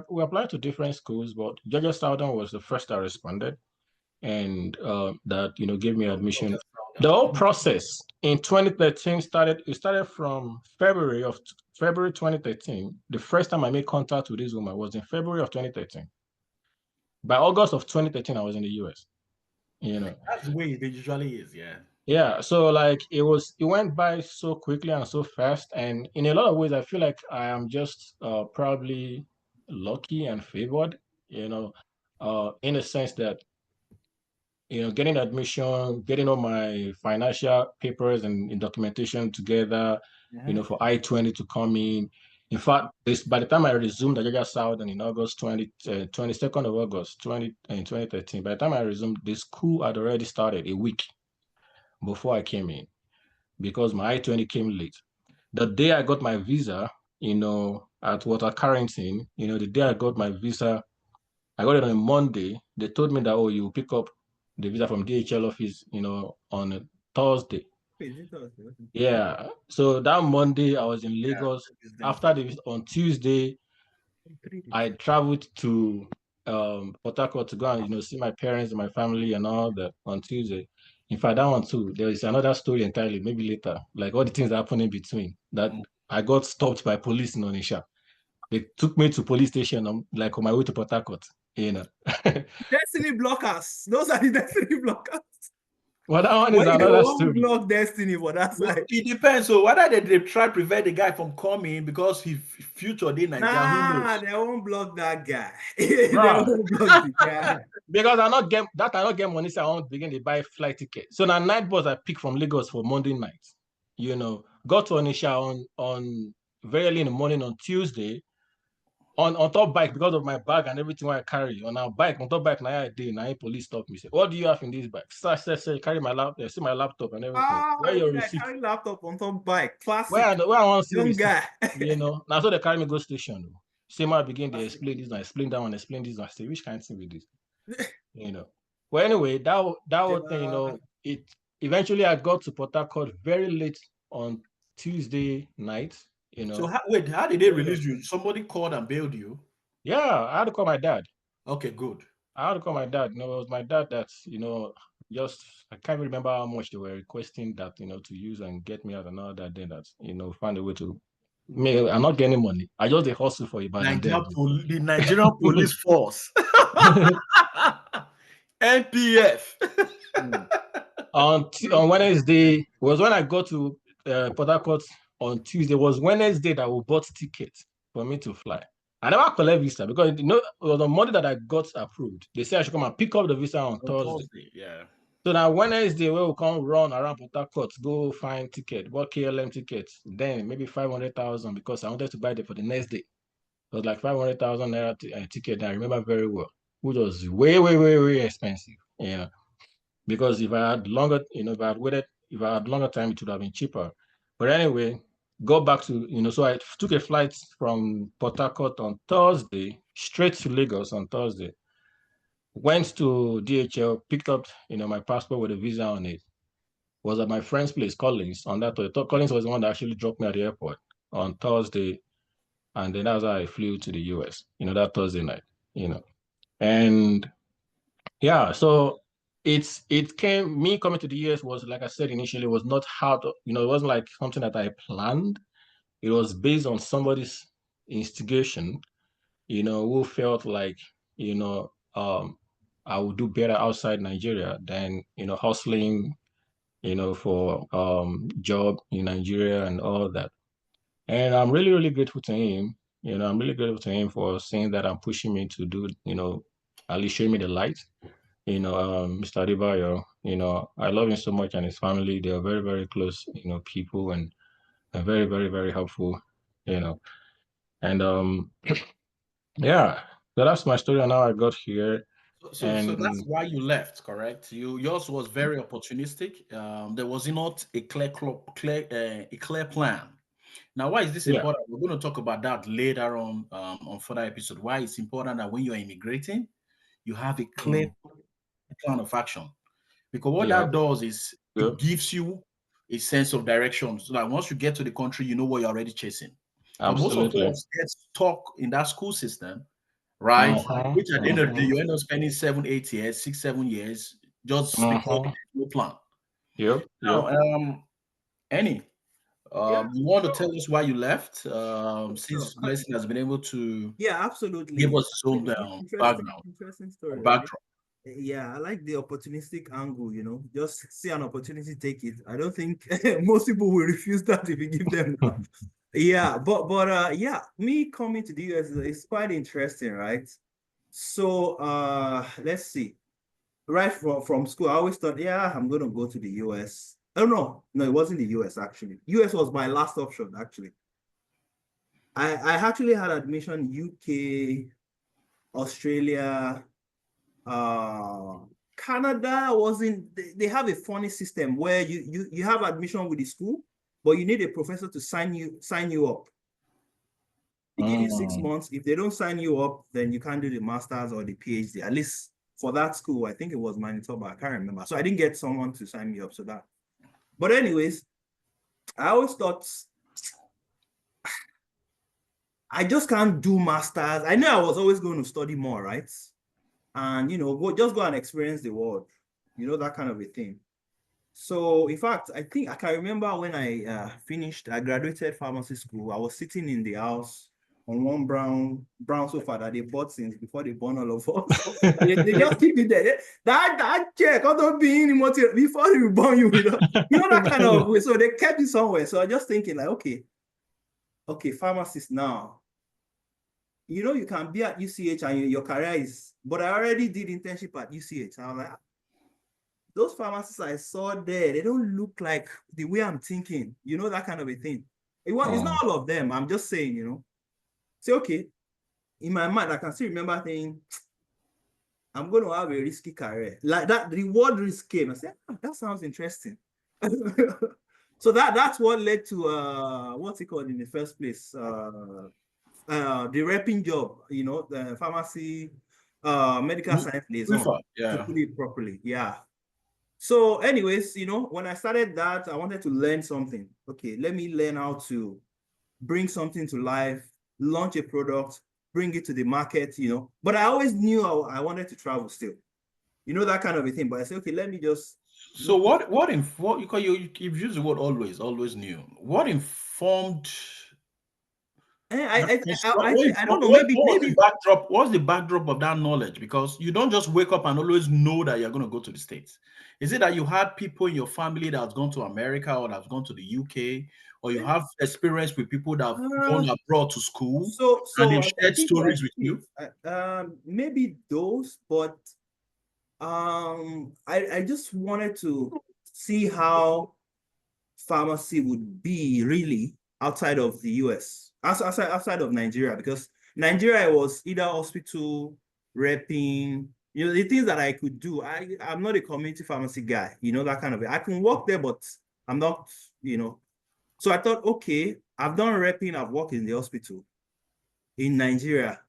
[SPEAKER 2] we applied to different schools, but Georgia Southern was the first that responded, and that gave me admission. The whole process in 2013 started from February 2013. The first time I made contact with this woman was in February of 2013. By August of 2013, I was in the US.
[SPEAKER 3] That's the way it usually is, yeah.
[SPEAKER 2] Yeah, so like it went by so quickly and so fast, and in a lot of ways, I feel like I am just probably lucky and favored, in a sense that getting admission, getting all my financial papers and documentation together, for I-20 to come in. In fact, by the time I resumed at Georgia Southern in August 22nd of August 2013, by the time I resumed, the school had already started a week before I came in because my I-20 came late. The day I got my visa, at Water Carrington, the day I got my visa, I got it on a Monday. They told me that, oh, you pick up the visa from DHL office, on a Thursday.
[SPEAKER 1] Is it Thursday?
[SPEAKER 2] Yeah. So that Monday I was in Lagos.
[SPEAKER 1] Yeah.
[SPEAKER 2] After on Tuesday, I traveled to Port Harcourt to go and see my parents and my family and all that on Tuesday. In fact, that one too, there is another story entirely, maybe later, like all the things that happened in between. That I got stopped by police in Onisha. They took me to police station on my way to Port Harcourt.
[SPEAKER 1] Destiny blockers. Those are the destiny blockers.
[SPEAKER 2] Well, that one is another story.
[SPEAKER 1] Block destiny for that side.
[SPEAKER 3] It depends. So whether they try to prevent the guy from coming because his future did Nigeria.
[SPEAKER 1] Nah, they won't block that guy. They won't block the guy.
[SPEAKER 2] Because I not get money, so I won't begin to buy flight ticket. So now night bus I pick from Lagos for Monday night. Got to Onisha on very early in the morning on Tuesday. On top bike because of my bag and everything I carry. On our bike, on top bike, now I did. Now police stopped me. Say, what do you have in this bag? So I said, carry my laptop. See my laptop and everything. Where your receipt?
[SPEAKER 1] Carry laptop on top bike. Classic.
[SPEAKER 2] Where I want to see
[SPEAKER 1] young guy.
[SPEAKER 2] Now so they carry me go station. Same I begin to explain this, and explain that one, explain this, and I say, which kind of thing with this? Well, anyway, that whole thing, it eventually I got to Port Harcourt very late on Tuesday night.
[SPEAKER 3] So how did they release you? Somebody called and bailed you?
[SPEAKER 2] Yeah, I had to call my dad.
[SPEAKER 3] Okay, good.
[SPEAKER 2] I had to call my dad. It was my dad that, just I can't remember how much they were requesting that, to use and get me out and all that. Then that, find a way to. I'm not getting money. I just a hustle for Ibadan.
[SPEAKER 3] The Nigerian Police Force. NPF.
[SPEAKER 2] On Wednesday was when I got to Port Harcourt. On Tuesday was Wednesday that we bought tickets for me to fly. I never collect visa because it was on Monday that I got approved. They said I should come and pick up the visa on Thursday.
[SPEAKER 3] Yeah.
[SPEAKER 2] So now Wednesday we will come run around Port Harcourt, go find ticket, bought KLM tickets. Then maybe 500,000 because I wanted to buy it for the next day. It was like 500,000 naira ticket. I remember very well, which was way, way, way, way expensive. Because if I had longer, if I had longer time, it would have been cheaper. But anyway, go back to, so I took a flight from Port Harcourt on Thursday, straight to Lagos on Thursday. Went to DHL, picked up, my passport with a visa on it. Was at my friend's place, Collins, on that. Collins was the one that actually dropped me at the airport on Thursday. And then that's how I flew to the US, that Thursday night, And yeah, so me coming to the US was, like I said initially, was not hard, it wasn't like something that I planned. It was based on somebody's instigation, who felt like, I would do better outside Nigeria than, hustling, for job in Nigeria and all that. And I'm really, really grateful to him. I'm really grateful to him for saying that and pushing me to do, at least show me the light. Mr. Adebayo, I love him so much and his family. They are very, very close, people and very, very, very helpful, And yeah, so that's my story on how I got here.
[SPEAKER 3] So that's why you left, correct? Yours was very opportunistic. There was not a clear plan. Now, why is this important? We're going to talk about that later on further episode. Why it's important that when you're immigrating, you have a clear plan of action, because what that does is it gives you a sense of direction. So that once you get to the country, you know what you're already chasing. Most of us get stuck in that school system, right? Which at the end of the day, you end up spending 7, 8 years, 6, 7 years just because there's no plan. Now, Annie, you want to tell us why you left? Since Blessing has been able to
[SPEAKER 1] absolutely
[SPEAKER 3] give us his own background.
[SPEAKER 1] Interesting story.
[SPEAKER 3] Background.
[SPEAKER 1] Yeah, I like the opportunistic angle, just see an opportunity, take it. I don't think most people will refuse that if you give them that. But me coming to the US is quite interesting, right? So let's see. right from school, I always thought, yeah, I'm going to go to the US. Oh, no, it wasn't the US actually. US was my last option actually. I actually had admission UK, Australia, uh, Canada wasn't, they have a funny system where you have admission with the school, but you need a professor to sign you up. They give you 6 months. If they don't sign you up, then you can't do the master's or the PhD. At least for that school, I think it was Manitoba. I can't remember. So I didn't get someone to sign me up. So that. But anyways, I always thought I just can't do masters. I knew I was always going to study more, right? And just go and experience the world, that kind of a thing. So in fact, I think I can remember when I graduated pharmacy school. I was sitting in the house on one brown sofa that they bought since before they born all of us. they just keep it there. That check, don't be in before they born you, that kind of way. So they kept it somewhere. So I just thinking like, okay, pharmacist now. You can be at UCH and your career is, but I already did internship at UCH. I was like, those pharmacists I saw there, they don't look like the way I'm thinking, that kind of a thing. It's not all of them. I'm just saying, say, okay, in my mind, I can still remember thinking, I'm going to have a risky career. Like that, the word risk came. I said, that sounds interesting. So that's what led to, what's it called in the first place? The repping job, the pharmacy, medical science liaison, to put it properly. Yeah. So anyways, when I started that, I wanted to learn something. Okay, let me learn how to bring something to life, launch a product, bring it to the market, But I always knew I wanted to travel still, that kind of a thing. But I said, okay, let me just.
[SPEAKER 3] So you've used the word always knew. What informed?
[SPEAKER 1] I don't know. Maybe
[SPEAKER 3] What's the backdrop of that knowledge? Because you don't just wake up and always know that you're going to go to the States. Is it that you had people in your family that has gone to America or that have gone to the UK, or you have experience with people that have gone abroad to school and they've shared stories with you?
[SPEAKER 1] Maybe those, but I just wanted to see how pharmacy would be really outside of the US, outside of Nigeria, because Nigeria was either hospital, repping, the things that I could do. I'm not a community pharmacy guy, that kind of way. I can work there, but I'm not, So I thought, okay, I've done repping, I've worked in the hospital. In Nigeria,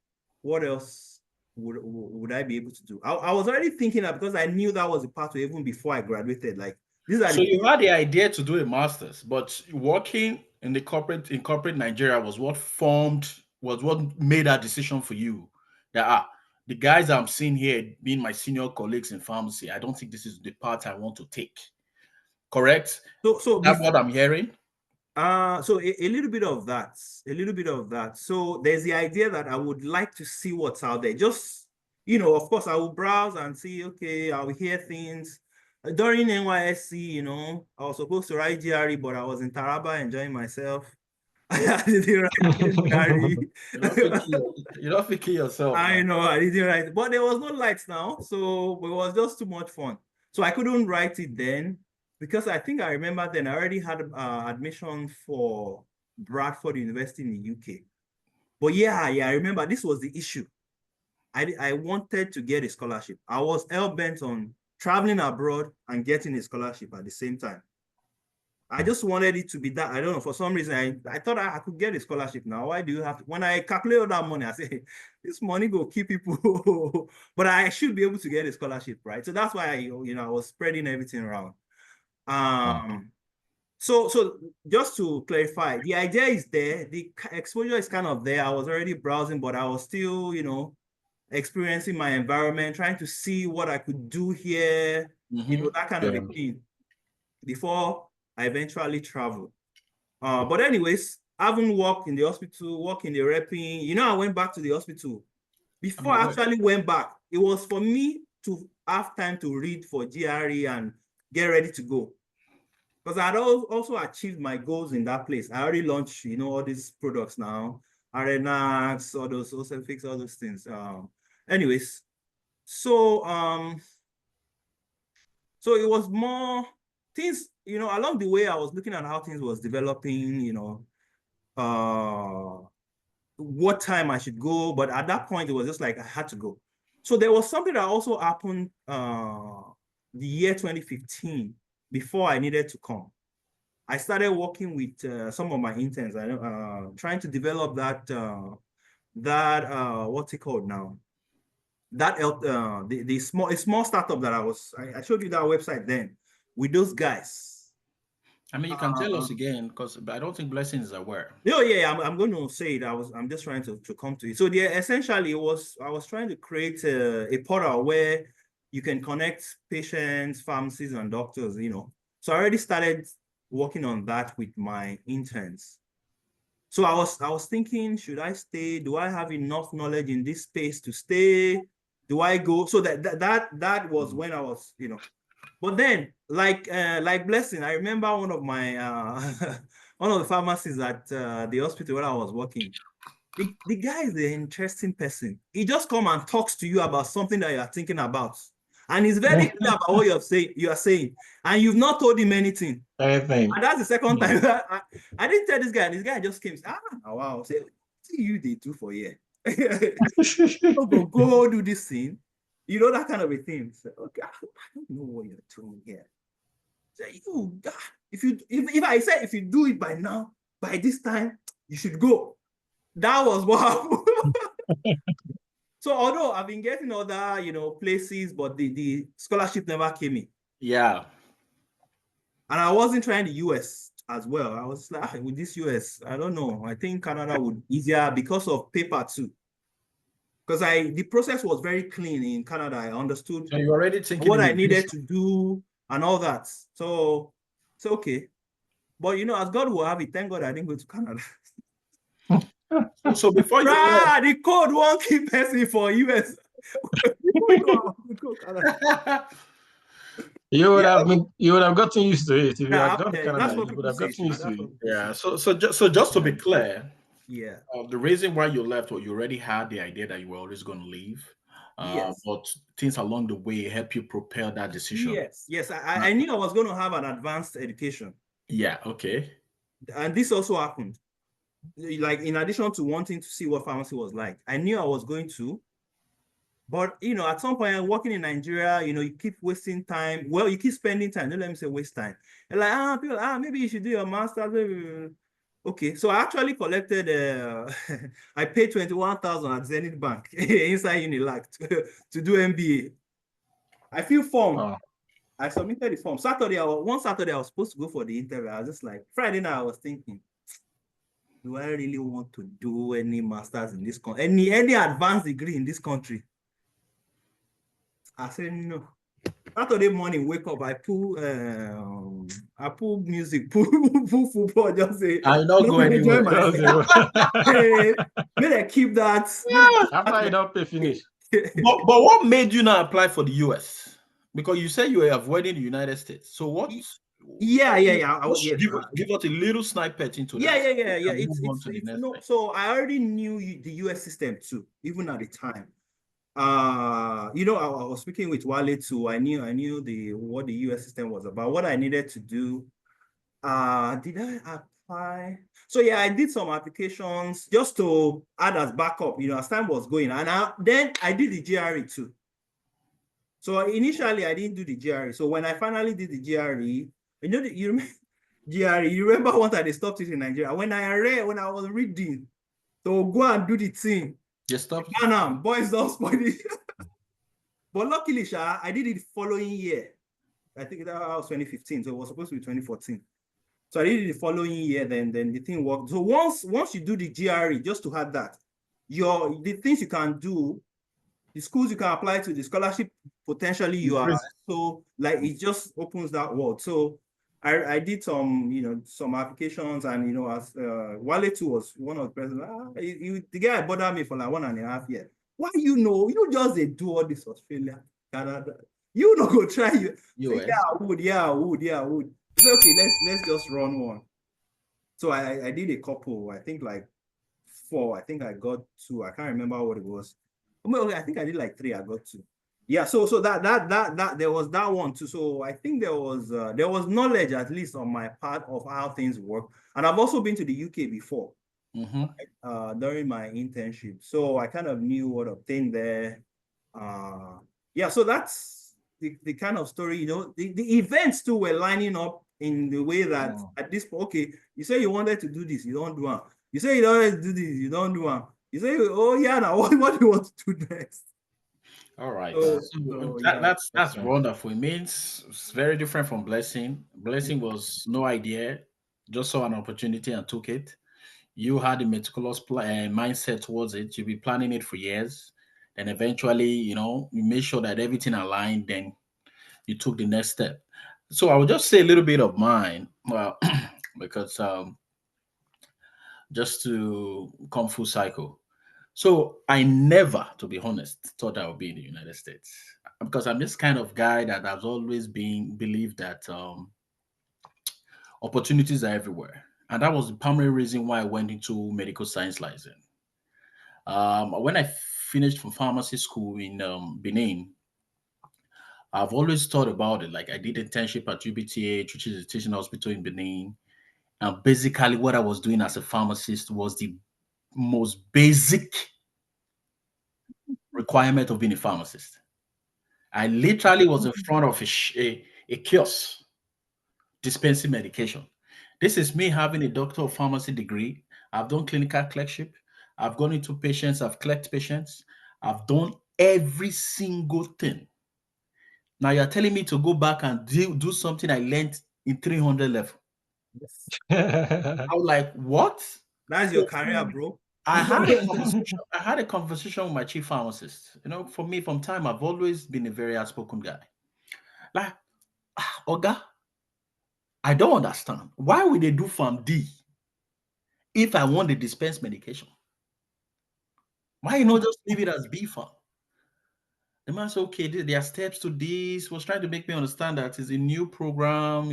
[SPEAKER 1] what else would I be able to do? I was already thinking that because I knew that was a pathway even before I graduated. Like,
[SPEAKER 3] so you had the idea to do a master's, but working in corporate Nigeria was what made that decision for you. That the guys I'm seeing here being my senior colleagues in pharmacy, I don't think this is the path I want to take. Correct?
[SPEAKER 1] So
[SPEAKER 3] that's what I'm hearing.
[SPEAKER 1] So a little bit of that. So there's the idea that I would like to see what's out there. Just, of course, I will browse and see, okay, I will hear things. During NYSC, I was supposed to write GRE, but I was in Taraba enjoying myself. I didn't write GRE.
[SPEAKER 3] You don't feel yourself.
[SPEAKER 1] I know, I didn't write, but there was no lights now, so it was just too much fun. So I couldn't write it then, because I think I remember then I already had admission for Bradford University in the UK. But yeah, I remember this was the issue. I wanted to get a scholarship. I was hell-bent on traveling abroad and getting a scholarship at the same time. I just wanted it to be that. I don't know, for some reason, I thought I could get a scholarship now. Why do you have to? When I calculate all that money, I say, this money go keep people. But I should be able to get a scholarship, right? So that's why I was spreading everything around. So just to clarify, the idea is there. The exposure is kind of there. I was already browsing, but I was still, experiencing my environment, trying to see what I could do here, that kind of a thing before I eventually traveled. But anyways, I haven't worked in the hospital, worked in the repping. I went back to the hospital. Before I actually went back, it was for me to have time to read for GRE and get ready to go. Because I had also achieved my goals in that place. I already launched, all these products now, Arenax, all those Fix, all those things. Anyways, so So it was more things, along the way, I was looking at how things was developing, what time I should go. But at that point, it was just like I had to go. So there was something that also happened the year 2015 before I needed to come. I started working with some of my interns, trying to develop what's it called now? That the small startup that I showed you that website then with those guys.
[SPEAKER 3] I mean, you can tell us again because I don't think Blessing is aware.
[SPEAKER 1] Yeah, I'm going to say it. I'm just trying to come to it. So essentially I was trying to create a portal where you can connect patients, pharmacies, and doctors. So I already started working on that with my interns. So I was thinking, should I stay? Do I have enough knowledge in this space to stay? Do I go? So that was when I was, But then, like Blessing, I remember one of my one of the pharmacists at the hospital where I was working. The guy is an interesting person. He just come and talks to you about something that you are thinking about, and he's very clear about what you are saying, and you've not told him anything.
[SPEAKER 2] Anything.
[SPEAKER 1] And that's the second time I didn't tell this guy. This guy just came. Wow. Say, what do you they do for here? go do this thing. That kind of a thing. So, okay, I don't know what you're doing here. So if I say if you do it by now, by this time, you should go. That was what happened. So although I've been getting other, places, but the scholarship never came in.
[SPEAKER 3] Yeah.
[SPEAKER 1] And I wasn't trying the US as well. I was like, with this US, I don't know. I think Canada would be easier because of paper too. Because the process was very clean in Canada. I understood
[SPEAKER 3] so you already thinking
[SPEAKER 1] what I needed to do and all that. So it's okay. But as God will have it, thank God I didn't go to Canada.
[SPEAKER 3] So before you
[SPEAKER 1] the code won't keep passing for US.
[SPEAKER 2] You would have gotten used to it if you had gone to Canada.
[SPEAKER 1] That's what
[SPEAKER 2] you would have gotten used to it.
[SPEAKER 3] Yeah. So just to be clear,
[SPEAKER 1] yeah.
[SPEAKER 3] The reason why you left, or you already had the idea that you were always going to leave.
[SPEAKER 1] Yes.
[SPEAKER 3] But things along the way help you prepare that decision.
[SPEAKER 1] Yes. I knew I was going to have an advanced education.
[SPEAKER 3] Yeah. Okay.
[SPEAKER 1] And this also happened. Like, in addition to wanting to see what pharmacy was like, I knew I was going to. But, at some point, working in Nigeria, you keep wasting time. Well, you keep spending time. Don't let me say waste time. And like, people, maybe you should do your master's. Okay, so I actually collected, I paid 21,000 at Zenith Bank inside Unilag to do MBA. I filled form. Oh. I submitted the form. One Saturday, I was supposed to go for the interview. I was just like, Friday night, I was thinking, do I really want to do any master's in this country? Any advanced degree in this country? I said, no. Saturday morning, wake up, I pull music, pull football, just say,
[SPEAKER 3] I don't go anywhere.
[SPEAKER 1] May I keep that.
[SPEAKER 2] After you don't pay finish.
[SPEAKER 3] But what made you not apply for the US? Because you said you were avoiding the United States. So what?
[SPEAKER 1] Yeah.
[SPEAKER 3] Give us a little snippet into that.
[SPEAKER 1] Yeah. So I already knew the US system too, even at the time. I was speaking with Wale too. I knew what the US system was about, what I needed to do. Did I apply? So yeah, I did some applications just to add as backup, as time was going. And then I did the GRE too. So initially I didn't do the GRE. So when I finally did the GRE, you remember GRE, you remember what they stopped it in Nigeria? When I was reading, to go and do the thing.
[SPEAKER 3] You stopped.
[SPEAKER 1] Boys don't spoil it. But luckily, I did it the following year. I think that was 2015. So it was supposed to be 2014. So I did it the following year. Then the thing worked. So once you do the GRE, just to have that, the things you can do, the schools you can apply to, the scholarship potentially you are. So like it just opens that world. So I did some, some applications, and as Wale too was one of the presidents. The guy bothered me for like 1.5 years. Why you just do all this Australia, Canada? You not go try you. Yeah, I would. It's okay. Let's just run one. So I did a couple. I think like 4. I think I got 2. I can't remember what it was. I think I did like 3. I got 2. Yeah, so that there was that one too. So I think there was knowledge at least on my part of how things work, and I've also been to the UK before
[SPEAKER 3] Mm-hmm.
[SPEAKER 1] during my internship, so I kind of knew what obtained there. Uh, yeah, so that's the kind of story, the events too were lining up in the way that
[SPEAKER 3] Mm.
[SPEAKER 1] at this point, okay, you say you wanted to do this, you don't do it. You say you don't want to do this, you don't do it. You say, oh yeah, now what do you want to do next?
[SPEAKER 3] All right.
[SPEAKER 1] So,
[SPEAKER 3] So
[SPEAKER 1] yeah.
[SPEAKER 3] that's
[SPEAKER 2] Okay.
[SPEAKER 3] wonderful. It means it's very different from blessing. Blessing was no idea, just saw an opportunity and took it. You had a meticulous mindset towards it. You've been planning it for years. And eventually, you made sure that everything aligned. Then you took the next step. So I will just say a little bit of mine. Well, because just to come full cycle. So I never, to be honest, thought I would be in the United States because I'm this kind of guy that has always been believed that opportunities are everywhere, and that was the primary reason why I went into medical science license. When I finished from pharmacy school in Benin, I've always thought about it. Like I did internship at UBTH, which is a teaching hospital in Benin, and basically what I was doing as a pharmacist was the most basic requirement of being a pharmacist. I literally was in front of a kiosk dispensing medication. This is me having a doctor of pharmacy degree. I've done clinical clerkship. I've gone into patients. I've clerked patients. I've done every single thing. Now you're telling me to go back and do something I learned in 300 level.
[SPEAKER 1] Yes.
[SPEAKER 3] I was like, what?
[SPEAKER 1] That's your
[SPEAKER 3] So
[SPEAKER 1] career, bro.
[SPEAKER 3] I had a conversation. I had a conversation with my chief pharmacist. For me, from time I've always been a very outspoken guy. Like, Oga, I don't understand. Why would they do Farm D if I want to dispense medication? Why not just leave it as B Farm? The man said, okay, there are steps to this. Was trying to make me understand that it's a new program.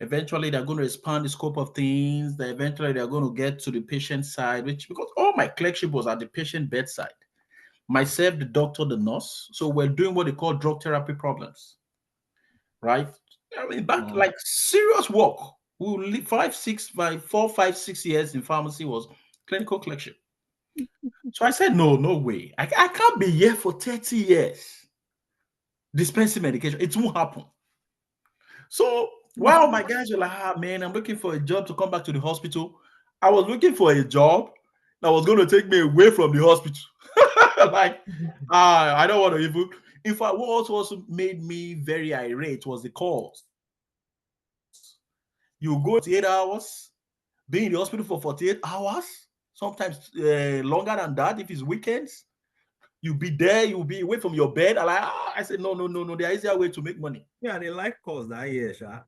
[SPEAKER 3] Eventually they're going to expand the scope of things. That eventually they're going to get to the patient side, which because all my clerkship was at the patient bedside. Myself, the doctor, the nurse. So we're doing what they call drug therapy problems, right? I mean, back
[SPEAKER 2] Mm.
[SPEAKER 3] like serious work. We will live 4, 5, 6 years in pharmacy was clinical clerkship. So I said, no, no way. I can't be here for 30 years dispensing medication. It won't happen. So while my guys were like, man, I'm looking for a job to come back to the hospital, I was looking for a job that was going to take me away from the hospital. Like, I don't want to even. In fact, what also made me very irate was the calls. You go 8 hours, be in the hospital for 48 hours, sometimes longer than that if it's weekends. You'll be there, you'll be away from your bed. I said, no, no, no, no. There is a way to make money.
[SPEAKER 1] Yeah, they like calls that year, Sha.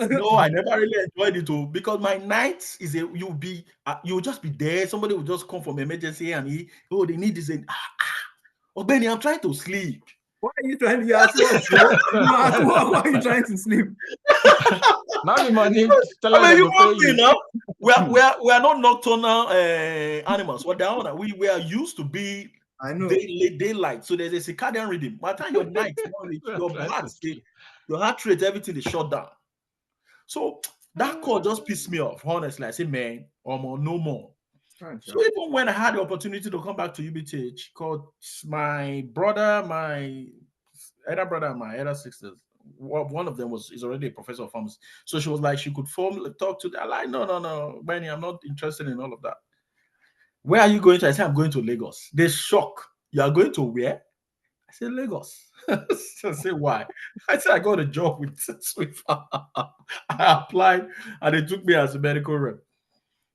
[SPEAKER 3] No, I never really enjoyed it too because my nights is you'll just be there. Somebody will just come from emergency and they need this. Oh, Benny, I'm trying to sleep.
[SPEAKER 1] Why are you trying to? You're at work, bro. You're at work. Why are you trying to sleep?
[SPEAKER 2] Now the money
[SPEAKER 3] I
[SPEAKER 2] teller
[SPEAKER 3] mean,
[SPEAKER 2] they
[SPEAKER 3] you
[SPEAKER 2] go pay
[SPEAKER 3] want me
[SPEAKER 2] you.
[SPEAKER 3] now? We are not nocturnal animals. We're down. We are used to be
[SPEAKER 1] I know.
[SPEAKER 3] daylight. So there's a circadian rhythm. By the time your night,
[SPEAKER 2] I'm trying to sleep.
[SPEAKER 3] your heart rate, everything is shut down. So that call just pissed me off. Honestly, I say, man, no more.
[SPEAKER 1] Fine, Sha.
[SPEAKER 3] So even when I had the opportunity to come back to UBTH, called my brother, my elder brother, and my elder sisters, one of them is already a professor of pharmacy. So she was like, she could talk to. I'm like, no, no, no, Benny, I'm not interested in all of that. Where are you going to? I said, I'm going to Lagos. They shock. You are going to where? I said, Lagos. I said, why? I said, I got a job with Swift. I applied and they took me as a medical rep.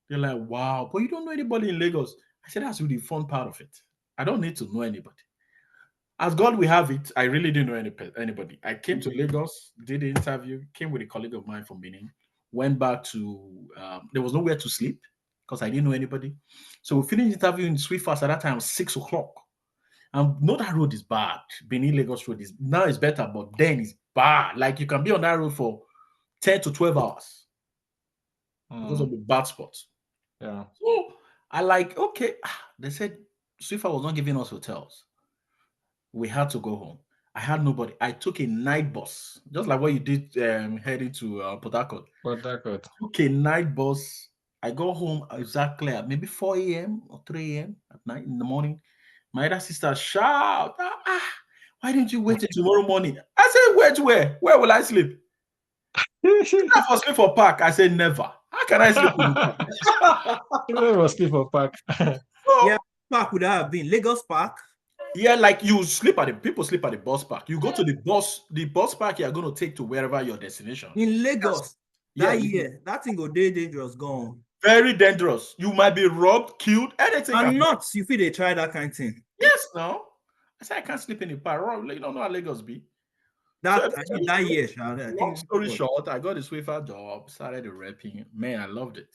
[SPEAKER 3] They're like, wow, but you don't know anybody in Lagos. I said, that's really the fun part of it. I don't need to know anybody. As God will have it, I really didn't know anybody. I came to Lagos, did the interview, came with a colleague of mine from Benin, went back to, there was nowhere to sleep because I didn't know anybody. So we finished interviewing Sweetfast at that time, 6 o'clock. And no, that road is bad. Benin Lagos road is now it's better, but then it's bad. Like you can be on that road for 10 to 12 hours because of the bad spots.
[SPEAKER 2] Yeah.
[SPEAKER 3] So I like, okay. They said Swifa was not giving us hotels. We had to go home. I had nobody. I took a night bus, just like what you did heading to Port Harcourt.
[SPEAKER 2] But that good.
[SPEAKER 3] Took a night bus. I got home exactly at maybe 4 a.m. or 3 a.m. at night in the morning. My other sister shout, why didn't you wait till tomorrow morning? I said, wait, where? Where will I sleep? I was sleep for park. I said, never. How can I sleep in the park?
[SPEAKER 2] It was sleep for park.
[SPEAKER 1] Yeah, park would have been Lagos Park.
[SPEAKER 3] Yeah, like you sleep at people sleep at the bus park. You go to the bus park you're going to take to wherever your destination.
[SPEAKER 1] In Lagos, that
[SPEAKER 3] yeah,
[SPEAKER 1] year, that thing go dangerous gone.
[SPEAKER 3] Very dangerous. You might be robbed, killed, anything.
[SPEAKER 1] And not you feel they try that kind of thing.
[SPEAKER 3] Yes, no. I said I can't sleep in the park. You don't know how Lagos be.
[SPEAKER 1] That year,
[SPEAKER 3] long story short, I got a Swiffer job, started rapping. Man, I loved it.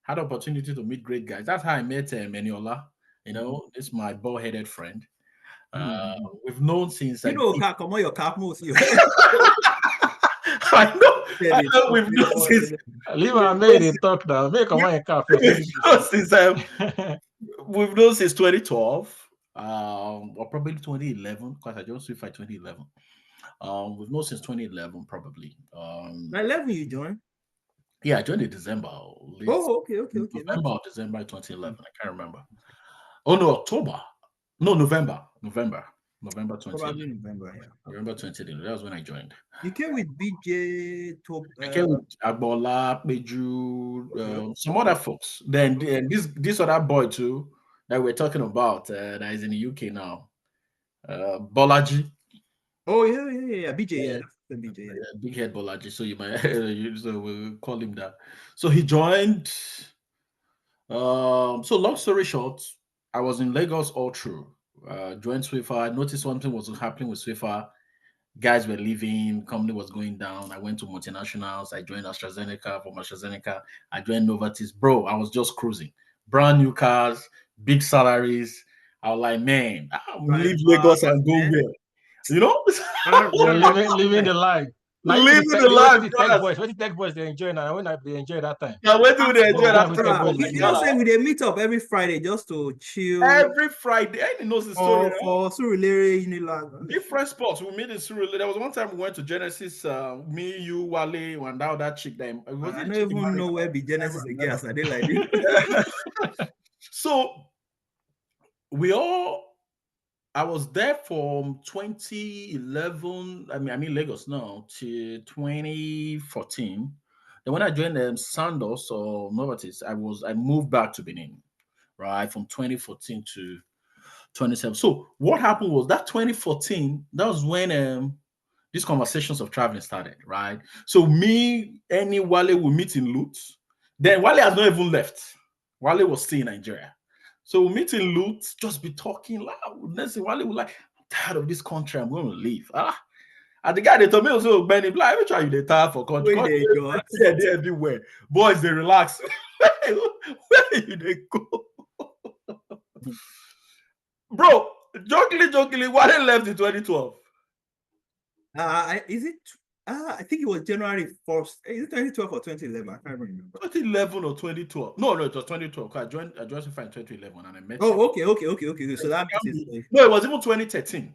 [SPEAKER 3] Had opportunity to meet great guys. That's how I met Meniola. You know, this is my bald-headed friend. We've known since
[SPEAKER 1] come on your cap most.
[SPEAKER 3] I know we've known since.
[SPEAKER 2] Leave my maid talk now. Make come on your cap.
[SPEAKER 3] We've known since 2012, or probably 2011, because I just Swiffer 2011. We've known since 2011, probably.
[SPEAKER 1] 11 you joined?
[SPEAKER 3] Yeah, I joined in December.
[SPEAKER 1] Okay.
[SPEAKER 3] November or December 2011. I can't remember. Oh no, October. No, November 2011.
[SPEAKER 1] Probably November, yeah.
[SPEAKER 3] November 2011. That was when I joined.
[SPEAKER 1] You came with BJ,
[SPEAKER 3] I came with Agbola, Peju, some other folks. Then this other boy too that we're talking about that is in the UK now. Bolaji.
[SPEAKER 1] Oh yeah. BJ, BJ, yeah.
[SPEAKER 3] Big head Bolaji. So you might so we'll call him that. So he joined. So long story short, I was in Lagos all through. Joined Swiffer. I noticed something was happening with Swiffer. Guys were leaving, company was going down. I went to multinationals. I joined AstraZeneca. From AstraZeneca, I joined Novartis. Bro, I was just cruising. Brand new cars, big salaries. I was like, man, I'll leave Lagos and go where? You know?
[SPEAKER 2] living the life. Now
[SPEAKER 3] living the life.
[SPEAKER 2] What the tech boys they enjoy now? When they enjoy that time.
[SPEAKER 3] Now when do they enjoy that time?
[SPEAKER 1] You know, say they meet up every Friday just to chill.
[SPEAKER 3] Every Friday, and knows the story.
[SPEAKER 1] For Surulere, Unilag.
[SPEAKER 3] Different spots. We meet in Surulere. There was one time we went to Genesis. Me, you, Wale, and now that chick. Then
[SPEAKER 1] I don't even know where be Genesis again. I did like this.
[SPEAKER 3] So I was there from 2011. I mean Lagos now to 2014. Then when I joined Sandoz or Novartis, I moved back to Benin, right, from 2014 to 2017. So what happened was that 2014, that was when these conversations of traveling started, right? So me, Wale will meet in Lutz. Then Wale has not even left. Wale was still in Nigeria. So we meet in Lutz, just be talking loud. Next thing Wale was like, I'm tired of this country, I'm going to leave. And the guy they told me also, Benny, like, every time you tired for country. They're everywhere. Boys, they relax. Where they go? Bro, jokingly, Wale left in 2012.
[SPEAKER 1] Is it? I think it was January 1st. Is it 2012 or 2011? I can't remember.
[SPEAKER 3] 2011 or 2012? No, it was 2012. I joined in 2011 and I met.
[SPEAKER 1] Oh, okay. So that makes it.
[SPEAKER 3] No, it was even 2013.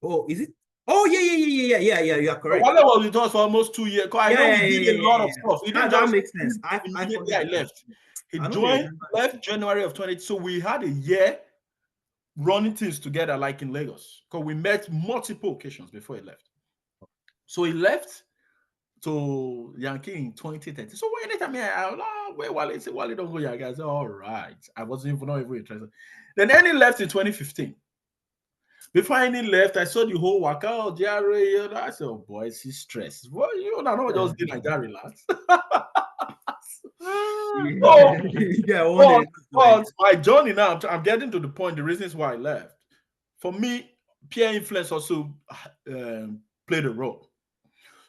[SPEAKER 1] Oh, is it? Oh, yeah. You are correct.
[SPEAKER 3] Wale was with us for almost 2 years. I know he did a lot of stuff.
[SPEAKER 1] That makes sense. I
[SPEAKER 3] left. He joined, left January of 20. So we had a year running things together, like in Lagos, because we met multiple occasions before he left. So he left to Yankee in 2013. So anytime where Wale say Wale don't go Yankee, I said, all right. I wasn't not even interested. Then Annie left in 2015. Before Annie left, I saw the whole workout, Jerry. I said, oh boy, he's stressed. Well, you know, just did like that, relax. But my journey now, I'm getting to the point, the reasons why I left. For me, peer influence also played a role.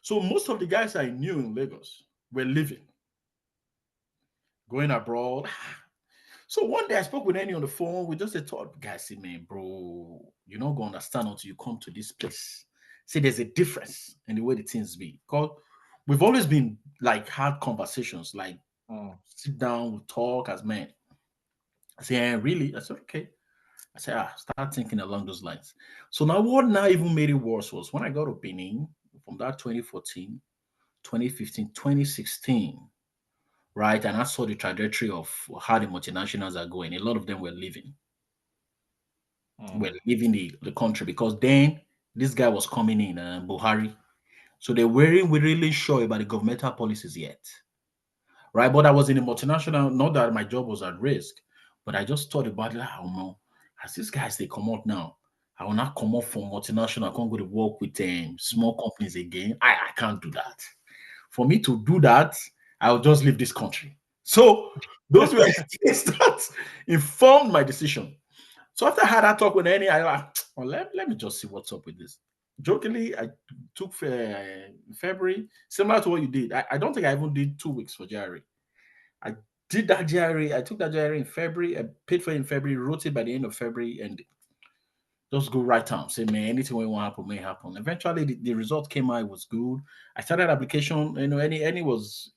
[SPEAKER 3] So most of the guys I knew in Lagos were leaving, going abroad. So one day I spoke with Annie on the phone. We just thought, guys, say, man, bro, you're not going to understand until you come to this place. See, there's a difference in the way the things be. Because we've always been like hard conversations, like sit down, we talk as men. I said, really? I said, okay. I said, start thinking along those lines. So now what now even made it worse was when I got to Benin from that 2014, 2015, 2016, right? And I saw the trajectory of how the multinationals are going. A lot of them were leaving. Were leaving the country because then this guy was coming in, Buhari. So they weren't really sure about the governmental policies yet. Right. But I was in a multinational, not that my job was at risk, but I just thought about it. I don't know. As these guys they come out now, I will not come out from multinational. I can't go to work with small companies again. I can't do that. For me to do that, I'll just leave this country. So those were things that informed my decision. So after I had that talk with Annie, I like, well, let me just see what's up with this. Jokingly, I took February, similar to what you did. I don't think I even did 2 weeks for JRE. I did that JRE. I took that JRE in February. I paid for it in February, wrote it by the end of February, and just go right down. Say, man, anything we want to happen may happen. Eventually, the result came out. It was good. I started application. Any was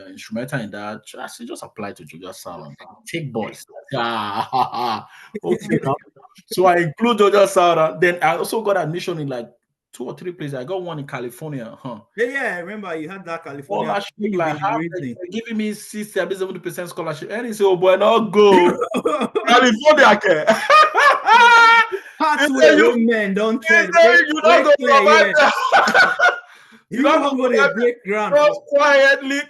[SPEAKER 3] instrumental in that. I said, just apply to Georgia Southern. Take boys. Okay. So I include Georgia Southern. Then I also got admission in like 2 or 3 places. I got one in California.
[SPEAKER 1] Yeah, I remember you had that California.
[SPEAKER 3] Scholarship, like giving me 60-70% scholarship. And he said, oh boy, not go. California.
[SPEAKER 1] Men don't tread. You don't go You don't go to break ground.
[SPEAKER 3] Just quietly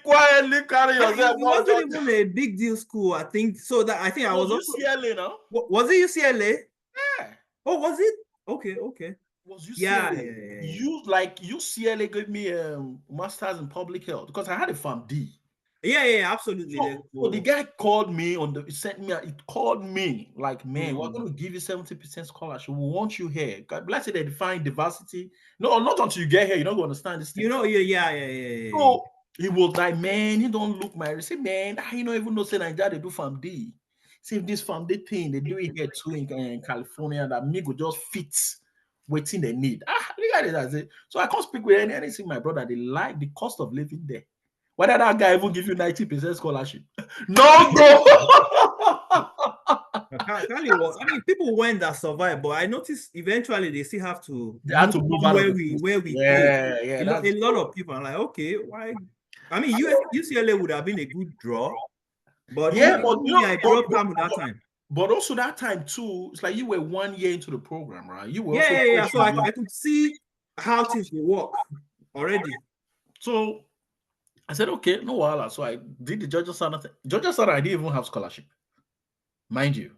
[SPEAKER 3] carry yourself.
[SPEAKER 1] It wasn't even a big deal school, I think. So that I think I was also
[SPEAKER 3] UCLA, no?
[SPEAKER 1] Was it UCLA?
[SPEAKER 3] Yeah.
[SPEAKER 1] Oh, was it? Okay.
[SPEAKER 3] Was UCLA?
[SPEAKER 1] Yeah.
[SPEAKER 3] You like UCLA gave me a master's in public health because I had a Pharm D.
[SPEAKER 1] Yeah, absolutely.
[SPEAKER 3] So the guy called me called me like, man, we're going to give you 70% scholarship. We want you here. God bless it. They define diversity. No, not until you get here. You're not going to understand this thing.
[SPEAKER 1] Yeah.
[SPEAKER 3] So he was like, man, you don't look my. I said, man, I don't even know say Nigeria they do Pharm D. See if this Pharm D thing they do it here too in California that me go just fit waiting they need. Look at it as it. So I can't speak with anything, my brother. They like the cost of living there. Whether that guy even give you 90% scholarship? No go.
[SPEAKER 1] I mean, people went that survived, but I noticed eventually they still have to.
[SPEAKER 3] They have to move
[SPEAKER 1] where we go.
[SPEAKER 3] Yeah.
[SPEAKER 1] A lot of people are like, okay, why? I mean, UCLA would have been a good draw, but I dropped them that time.
[SPEAKER 3] But also that time too, it's like you were 1 year into the program, right? You were
[SPEAKER 1] So I could see how things will work already.
[SPEAKER 3] So I said, okay, no wala. So I did the Georgia Southern thing. Georgia Southern, I didn't even have scholarship, mind you.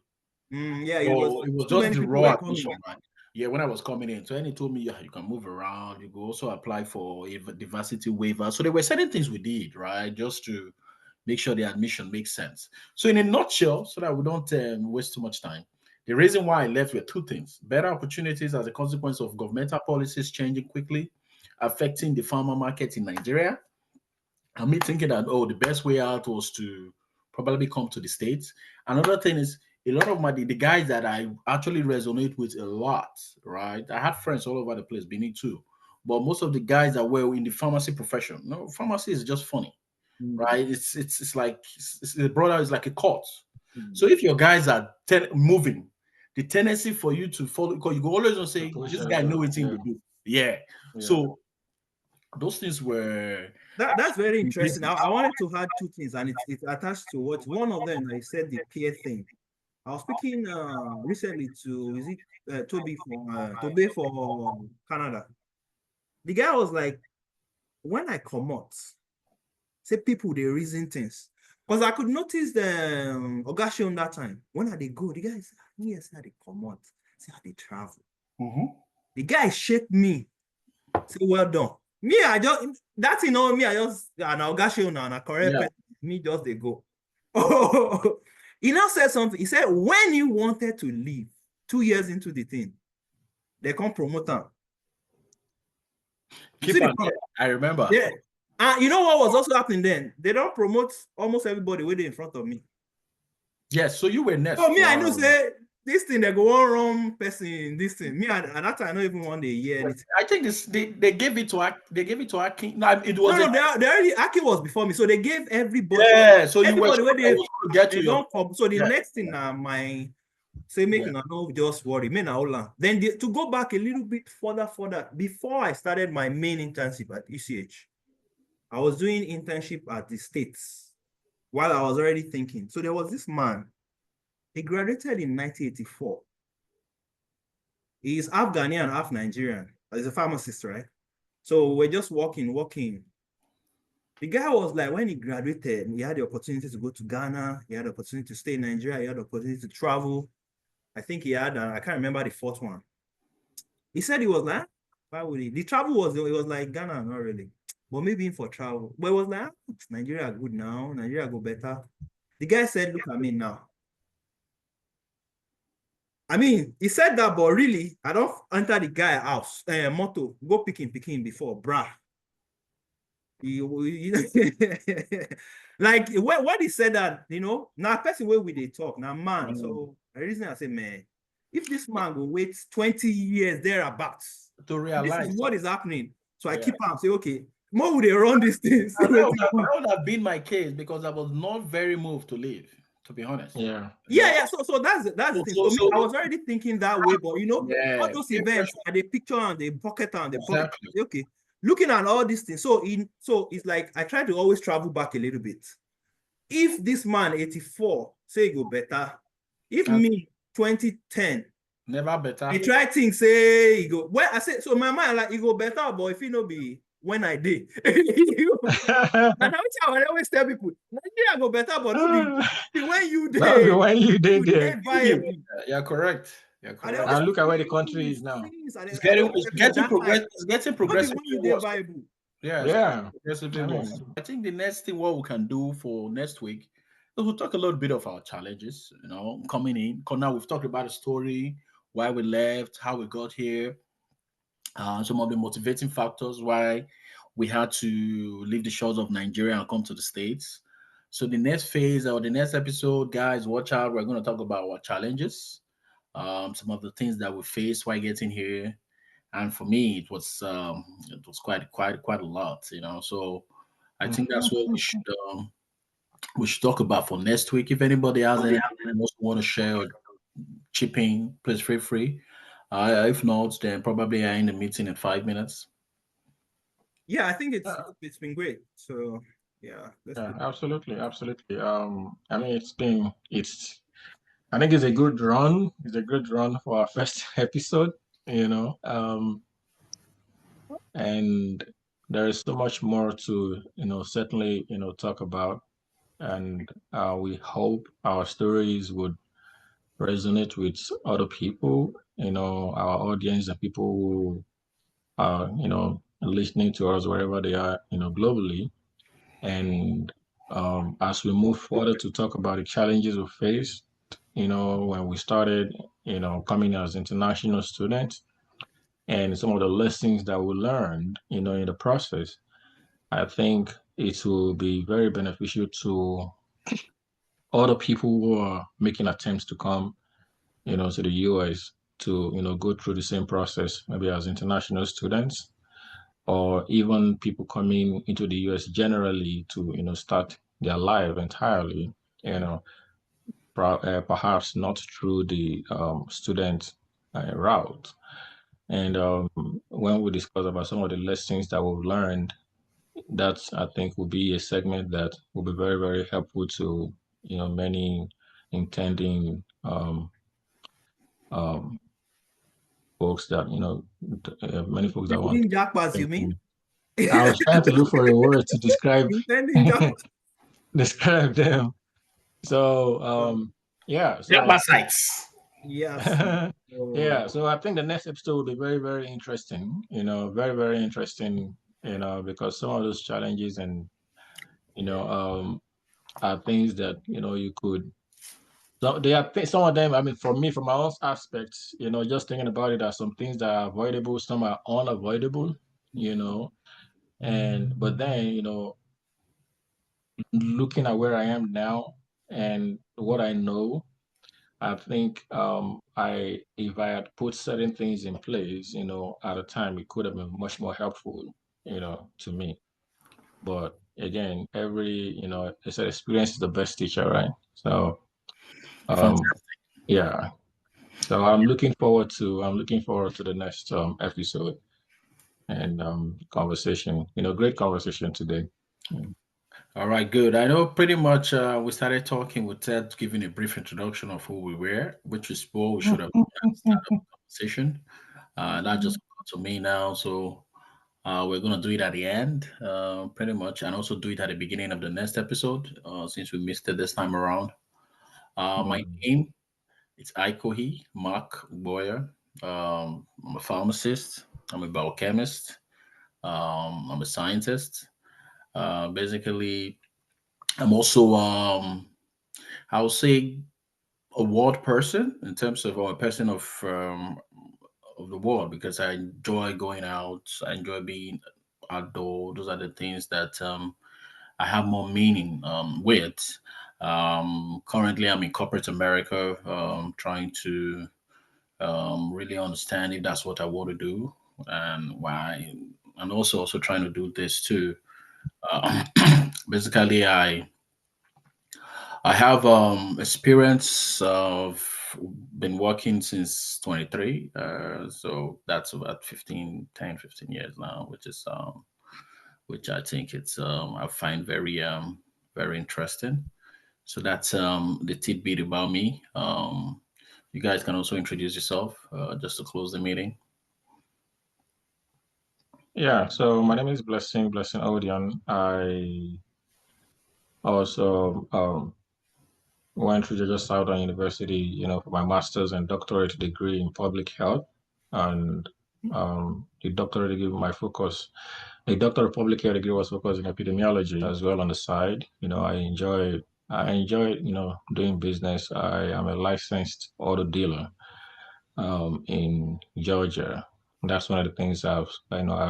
[SPEAKER 1] It
[SPEAKER 3] was just the raw admission, right? Yeah, when I was coming in. So he told me, yeah, you can move around. You can also apply for a diversity waiver. So there were certain things we did, right? Just to make sure the admission makes sense. So in a nutshell, so that we don't waste too much time, the reason why I left were 2 things. Better opportunities as a consequence of governmental policies changing quickly, affecting the farmer market in Nigeria. And me thinking that, the best way out was to probably come to the States. Another thing is a lot of the guys that I actually resonate with a lot, right? I have friends all over the place, Benin too. But most of the guys that were in the pharmacy profession, pharmacy is just funny, right? It's like the brother is like a cult. So if your guys are moving, the tendency for you to follow, because you go always gonna say, this guy knows what to do. Yeah. So those things were.
[SPEAKER 1] That's very interesting. I wanted to add 2 things, and it's attached to what one of them. I said the peer thing. I was speaking recently to Toby for Canada. The guy was like, when I come out, say people they reason things, because I could notice the Ogashion that time. When they go, the guy said, yes, how they come out, see how they travel. The guy shake me, say, well done. Me, I just an Ogashion and a correct me just they go. He now said something. He said, when you wanted to leave 2 years into the thing, they come promote him.
[SPEAKER 3] I remember.
[SPEAKER 1] Yeah. And you know what was also happening then? They don't promote almost everybody waiting in front of me.
[SPEAKER 3] Yes, so you were next.
[SPEAKER 1] So me, I know say this thing, they go one wrong person, this thing. Me, at that time, I don't even want to hear anything.
[SPEAKER 3] I think they gave it to Aki. No, it was
[SPEAKER 1] they already Aki was before me, so they gave everybody.
[SPEAKER 3] Yeah, so
[SPEAKER 1] everybody
[SPEAKER 3] you were
[SPEAKER 1] they
[SPEAKER 3] get to
[SPEAKER 1] don't come. So the next thing my Say make una no just worry, me na hold am. Then to go back a little bit further, before I started my main internship at UCH, I was doing internship at the States while I was already thinking. So there was this man, he graduated in 1984. He's half Ghanaian, half Nigerian. He's a pharmacist, right? So we're just walking. The guy was like, when he graduated, he had the opportunity to go to Ghana. He had the opportunity to stay in Nigeria. He had the opportunity to travel. I think he had, I can't remember the fourth one. He said he was like, why would he? The travel was, it was like Ghana, not really. But maybe in for travel. But it was like, Nigeria good now. Nigeria go better. The guy said, look at me now. I mean, he said that, but really, I don't enter the guy house, motto, go picking before, brah. Like when he said that, now person where we they talk, now man. So the reason I say, man, if this man will wait 20 years thereabouts
[SPEAKER 3] to realize
[SPEAKER 1] this is what is happening. So I keep on say, okay, more would they run these things?
[SPEAKER 3] That would have been my case because I was not very moved to leave, to be honest.
[SPEAKER 1] Yeah. So that's the thing. So I was already thinking that way, but all those events and the picture and the pocket and the pocket. Okay. Looking at all these things, so it's like I try to always travel back a little bit. If this man 84 say he go better, if me 2010
[SPEAKER 3] never better,
[SPEAKER 1] he try things say he go. Well, I say so my mind like he go better, but if he no be when I did, and I always tell people Nigeria go better, but no be when you did.
[SPEAKER 2] When you did there.
[SPEAKER 3] You're correct.
[SPEAKER 2] And look at where the country is now.
[SPEAKER 3] It's getting progressively worse.
[SPEAKER 2] Yeah.
[SPEAKER 3] I think the next thing what we can do for next week is we'll talk a little bit of our challenges, coming in. Because now we've talked about the story, why we left, how we got here, some of the motivating factors why we had to leave the shores of Nigeria and come to the States. So the next phase or the next episode, guys, watch out. We're going to talk about our challenges. Some of the things that we faced while getting here, and for me, it was quite a lot, So I think that's what we should talk about for next week. If anybody has anything else want to share or chip in, please feel free. If not, then probably I end the meeting in 5 minutes.
[SPEAKER 1] Yeah, I think it's been great. So
[SPEAKER 2] absolutely. I mean, I think it's a good run. It's a good run for our first episode, and there is so much more to, certainly, talk about. And we hope our stories would resonate with other people, our audience and people who are, listening to us wherever they are, globally. And as we move further to talk about the challenges we face, when we started, coming as international students and some of the lessons that we learned, in the process, I think it will be very beneficial to other people who are making attempts to come, to the US to, go through the same process, maybe as international students, or even people coming into the US generally to, start their life entirely, perhaps not through the student route. And when we discuss about some of the lessons that we've learned, that I think will be a segment that will be very, very helpful to, many intending folks that, many folks that want.
[SPEAKER 1] Japas, you mean?
[SPEAKER 2] I was trying to look for a word to describe them. So
[SPEAKER 3] Japa sites.
[SPEAKER 1] Yes.
[SPEAKER 2] Yeah. So I think the next episode will be very, very interesting. Very, very interesting. Because some of those challenges and are things that you could. So they are some of them. I mean, for me, from my own aspects, just thinking about it, are some things that are avoidable, some are unavoidable. But then looking at where I am now and what I know, I think if I had put certain things in place, at a time, it could have been much more helpful, to me. But again, they said experience is the best teacher, right? So, yeah. So I'm looking forward to the next episode and conversation. Great conversation today. Mm.
[SPEAKER 3] All right, good. I know pretty much we started talking with Ted giving a brief introduction of who we were, which is what we should have done at the start of the conversation. That just got to me now. So we're going to do it at the end, pretty much, and also do it at the beginning of the next episode since we missed it this time around. My
[SPEAKER 2] Mm.
[SPEAKER 3] name is Aikohi Mark Boyer. I'm a pharmacist, I'm a biochemist, I'm a scientist. Basically, I'm also I would say a world person in terms of or a person of the world because I enjoy going out. I enjoy being outdoor. Those are the things that I have more meaning with. Currently, I'm in corporate America, trying to really understand if that's what I want to do and why, and also trying to do this too. Uh, basically, I have experience of been working since 23, so that's about 15 years now, which I think it's I find very interesting. So that's the tidbit about me. You guys can also introduce yourself just to close the meeting.
[SPEAKER 2] Yeah, so my name is Blessing Odion. I also went to Georgia Southern University, for my master's and doctorate degree in public health. And the doctorate degree, the doctor of public health degree was focused in epidemiology as well on the side. I enjoy, doing business. I am a licensed auto dealer in Georgia. That's one of the things I've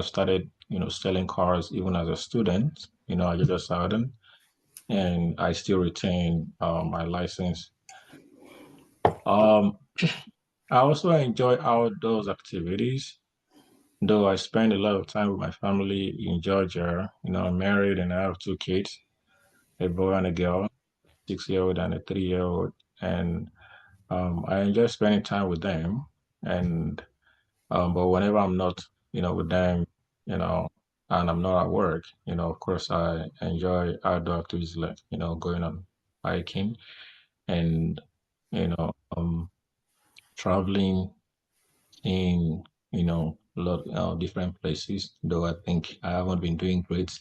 [SPEAKER 2] started, selling cars even as a student, at Georgia Southern, and I still retain my license. Um, I also enjoy outdoors activities, though I spend a lot of time with my family in Georgia. I'm married and I have two kids, a boy and a girl, 6 year old and a 3 year old. And I enjoy spending time with them. And but whenever I'm not, with them, you know, and I'm not at work, of course I enjoy outdoor activities like, going on hiking and, you know, traveling in, a lot different places, though I think I haven't been doing great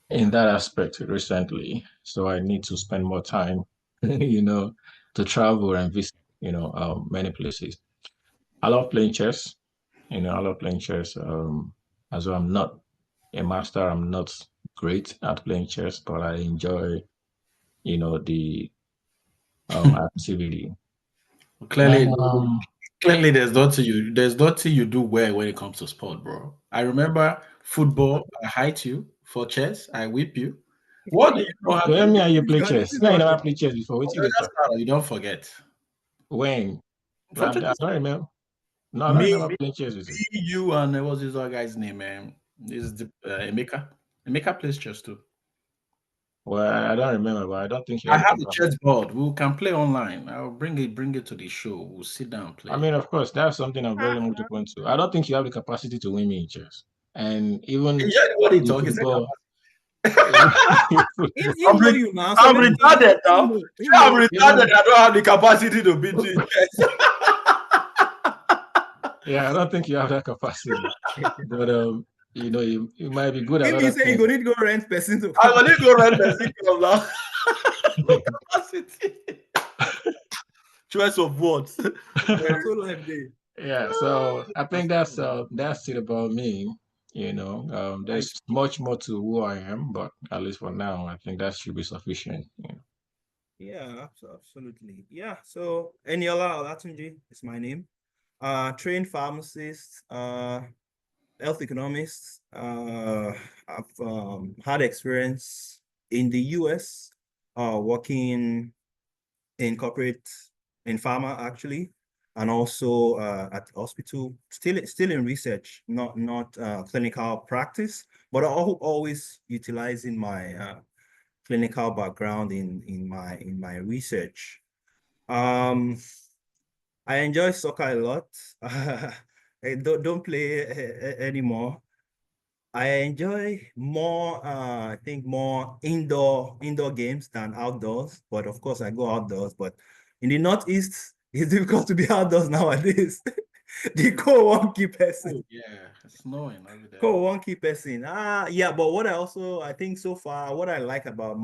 [SPEAKER 2] in that aspect recently. So I need to spend more time, to travel and visit, many places. I love playing chess. I love playing chess. As well, I'm not a master. I'm not great at playing chess, but I enjoy, the activity.
[SPEAKER 3] Clearly,
[SPEAKER 2] Um,
[SPEAKER 3] clearly, there's nothing you do well when it comes to sport, bro. I remember football. I hit you for chess. I whip you. What do you know how to
[SPEAKER 2] when
[SPEAKER 3] do?
[SPEAKER 2] me and you play
[SPEAKER 1] God, this
[SPEAKER 2] chess.
[SPEAKER 1] is
[SPEAKER 2] No, you
[SPEAKER 1] not
[SPEAKER 2] never
[SPEAKER 1] it.
[SPEAKER 2] played chess before. What you
[SPEAKER 3] Just
[SPEAKER 2] talk?
[SPEAKER 3] you don't forget.
[SPEAKER 2] When? I
[SPEAKER 3] Unfortunately,
[SPEAKER 2] don't remember. No, I don't
[SPEAKER 3] me,
[SPEAKER 2] remember
[SPEAKER 3] me,
[SPEAKER 2] playing chess with you.
[SPEAKER 3] you, and what's this other guy's name, man? This is the Emeka. Emeka plays chess too.
[SPEAKER 2] Well, I don't remember, but I don't think you
[SPEAKER 3] I
[SPEAKER 2] have the
[SPEAKER 3] have a
[SPEAKER 2] capacity.
[SPEAKER 3] chess board. We can play online. I'll bring it to the show. We'll sit down and
[SPEAKER 2] I
[SPEAKER 3] play.
[SPEAKER 2] mean, of course, that's something I'm very much open to. I don't think you have the capacity to win me in chess. And even
[SPEAKER 3] Yeah, what he
[SPEAKER 2] in
[SPEAKER 3] talk? He said,
[SPEAKER 2] football,
[SPEAKER 1] Him
[SPEAKER 3] I'm,
[SPEAKER 1] know
[SPEAKER 3] re-
[SPEAKER 1] you now, so
[SPEAKER 3] I'm
[SPEAKER 1] let him
[SPEAKER 3] retarded
[SPEAKER 1] him
[SPEAKER 3] now.
[SPEAKER 1] know. Him
[SPEAKER 3] Yeah, I'm
[SPEAKER 1] know.
[SPEAKER 3] retarded.
[SPEAKER 2] even
[SPEAKER 3] I don't have the capacity to beat you in chess.
[SPEAKER 2] yeah, I don't think you have that capacity. But you might be good at
[SPEAKER 1] Maybe he
[SPEAKER 2] other
[SPEAKER 1] say you
[SPEAKER 2] things.
[SPEAKER 1] go need to go rent person to
[SPEAKER 3] I'm
[SPEAKER 1] come.
[SPEAKER 3] gonna go rent the club now. No capacity. Choice of words.
[SPEAKER 1] That's all life day.
[SPEAKER 2] Yeah, so I think that's it about me. There's
[SPEAKER 1] Nice.
[SPEAKER 2] much more to who I am, but at least for now, I think that should be sufficient.
[SPEAKER 1] Yeah, absolutely. Yeah. So Eniola Olatunji is my name. Trained pharmacist, health economist. I've had experience in the US, working in corporate, in pharma actually, and also at the hospital. Still in research, not clinical practice, but always utilizing my clinical background in my research. Um, I enjoy soccer a lot. I don't play anymore. I enjoy more, I think more indoor games than outdoors. But of course, I go outdoors. But in the Northeast, it's difficult to be outdoors nowadays. The cold won't keep person.
[SPEAKER 3] Oh yeah, it's snowing over there.
[SPEAKER 1] Cold won't keep person. Yeah. But what I think so far, what I like about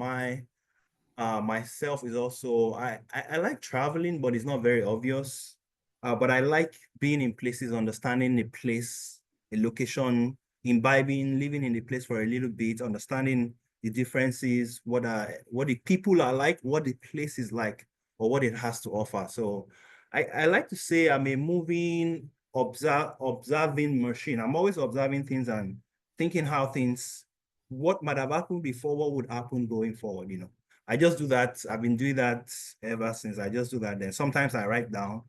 [SPEAKER 1] myself is also I like traveling, but it's not very obvious. But I like being in places, understanding the place, the location, imbibing, living in the place for a little bit, understanding the differences, what the people are like, what the place is like, or what it has to offer. So I like to say I'm a moving, observing machine. I'm always observing things and thinking how things, what might have happened before, what would happen going forward, you know. I just do that. I've been doing that ever since. I just do that. Then sometimes I write down,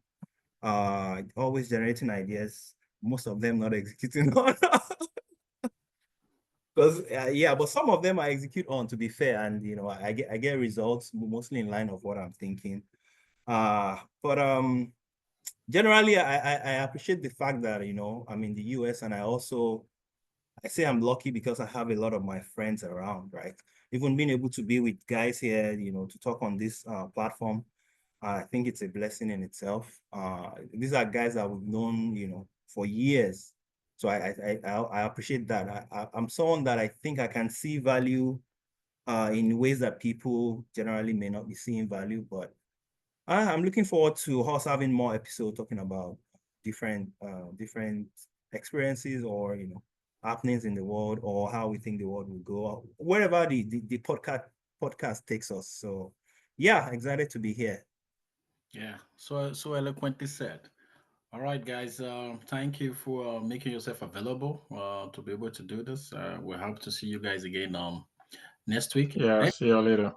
[SPEAKER 1] always generating ideas. Most of them not executing on. Because yeah, but some of them I execute on, to be fair, and you know I get results mostly in line of what I'm thinking. But generally I appreciate the fact that you know I'm in the US, and I say I'm lucky because I have a lot of my friends around, right? Even being able to be with guys here, you know, to talk on this platform, I think it's a blessing in itself. These are guys that we've known, you know, for years. So I appreciate that. I'm someone that I think I can see value in ways that people generally may not be seeing value, but I'm looking forward to us having more episodes talking about different experiences or you know happenings in the world or how we think the world will go wherever the podcast takes us. So yeah, excited to be here.
[SPEAKER 3] Yeah, so eloquently said. All right, guys. Thank you for making yourself available to be able to do this. We'll hope to see you guys again next week.
[SPEAKER 2] Yeah, see you later.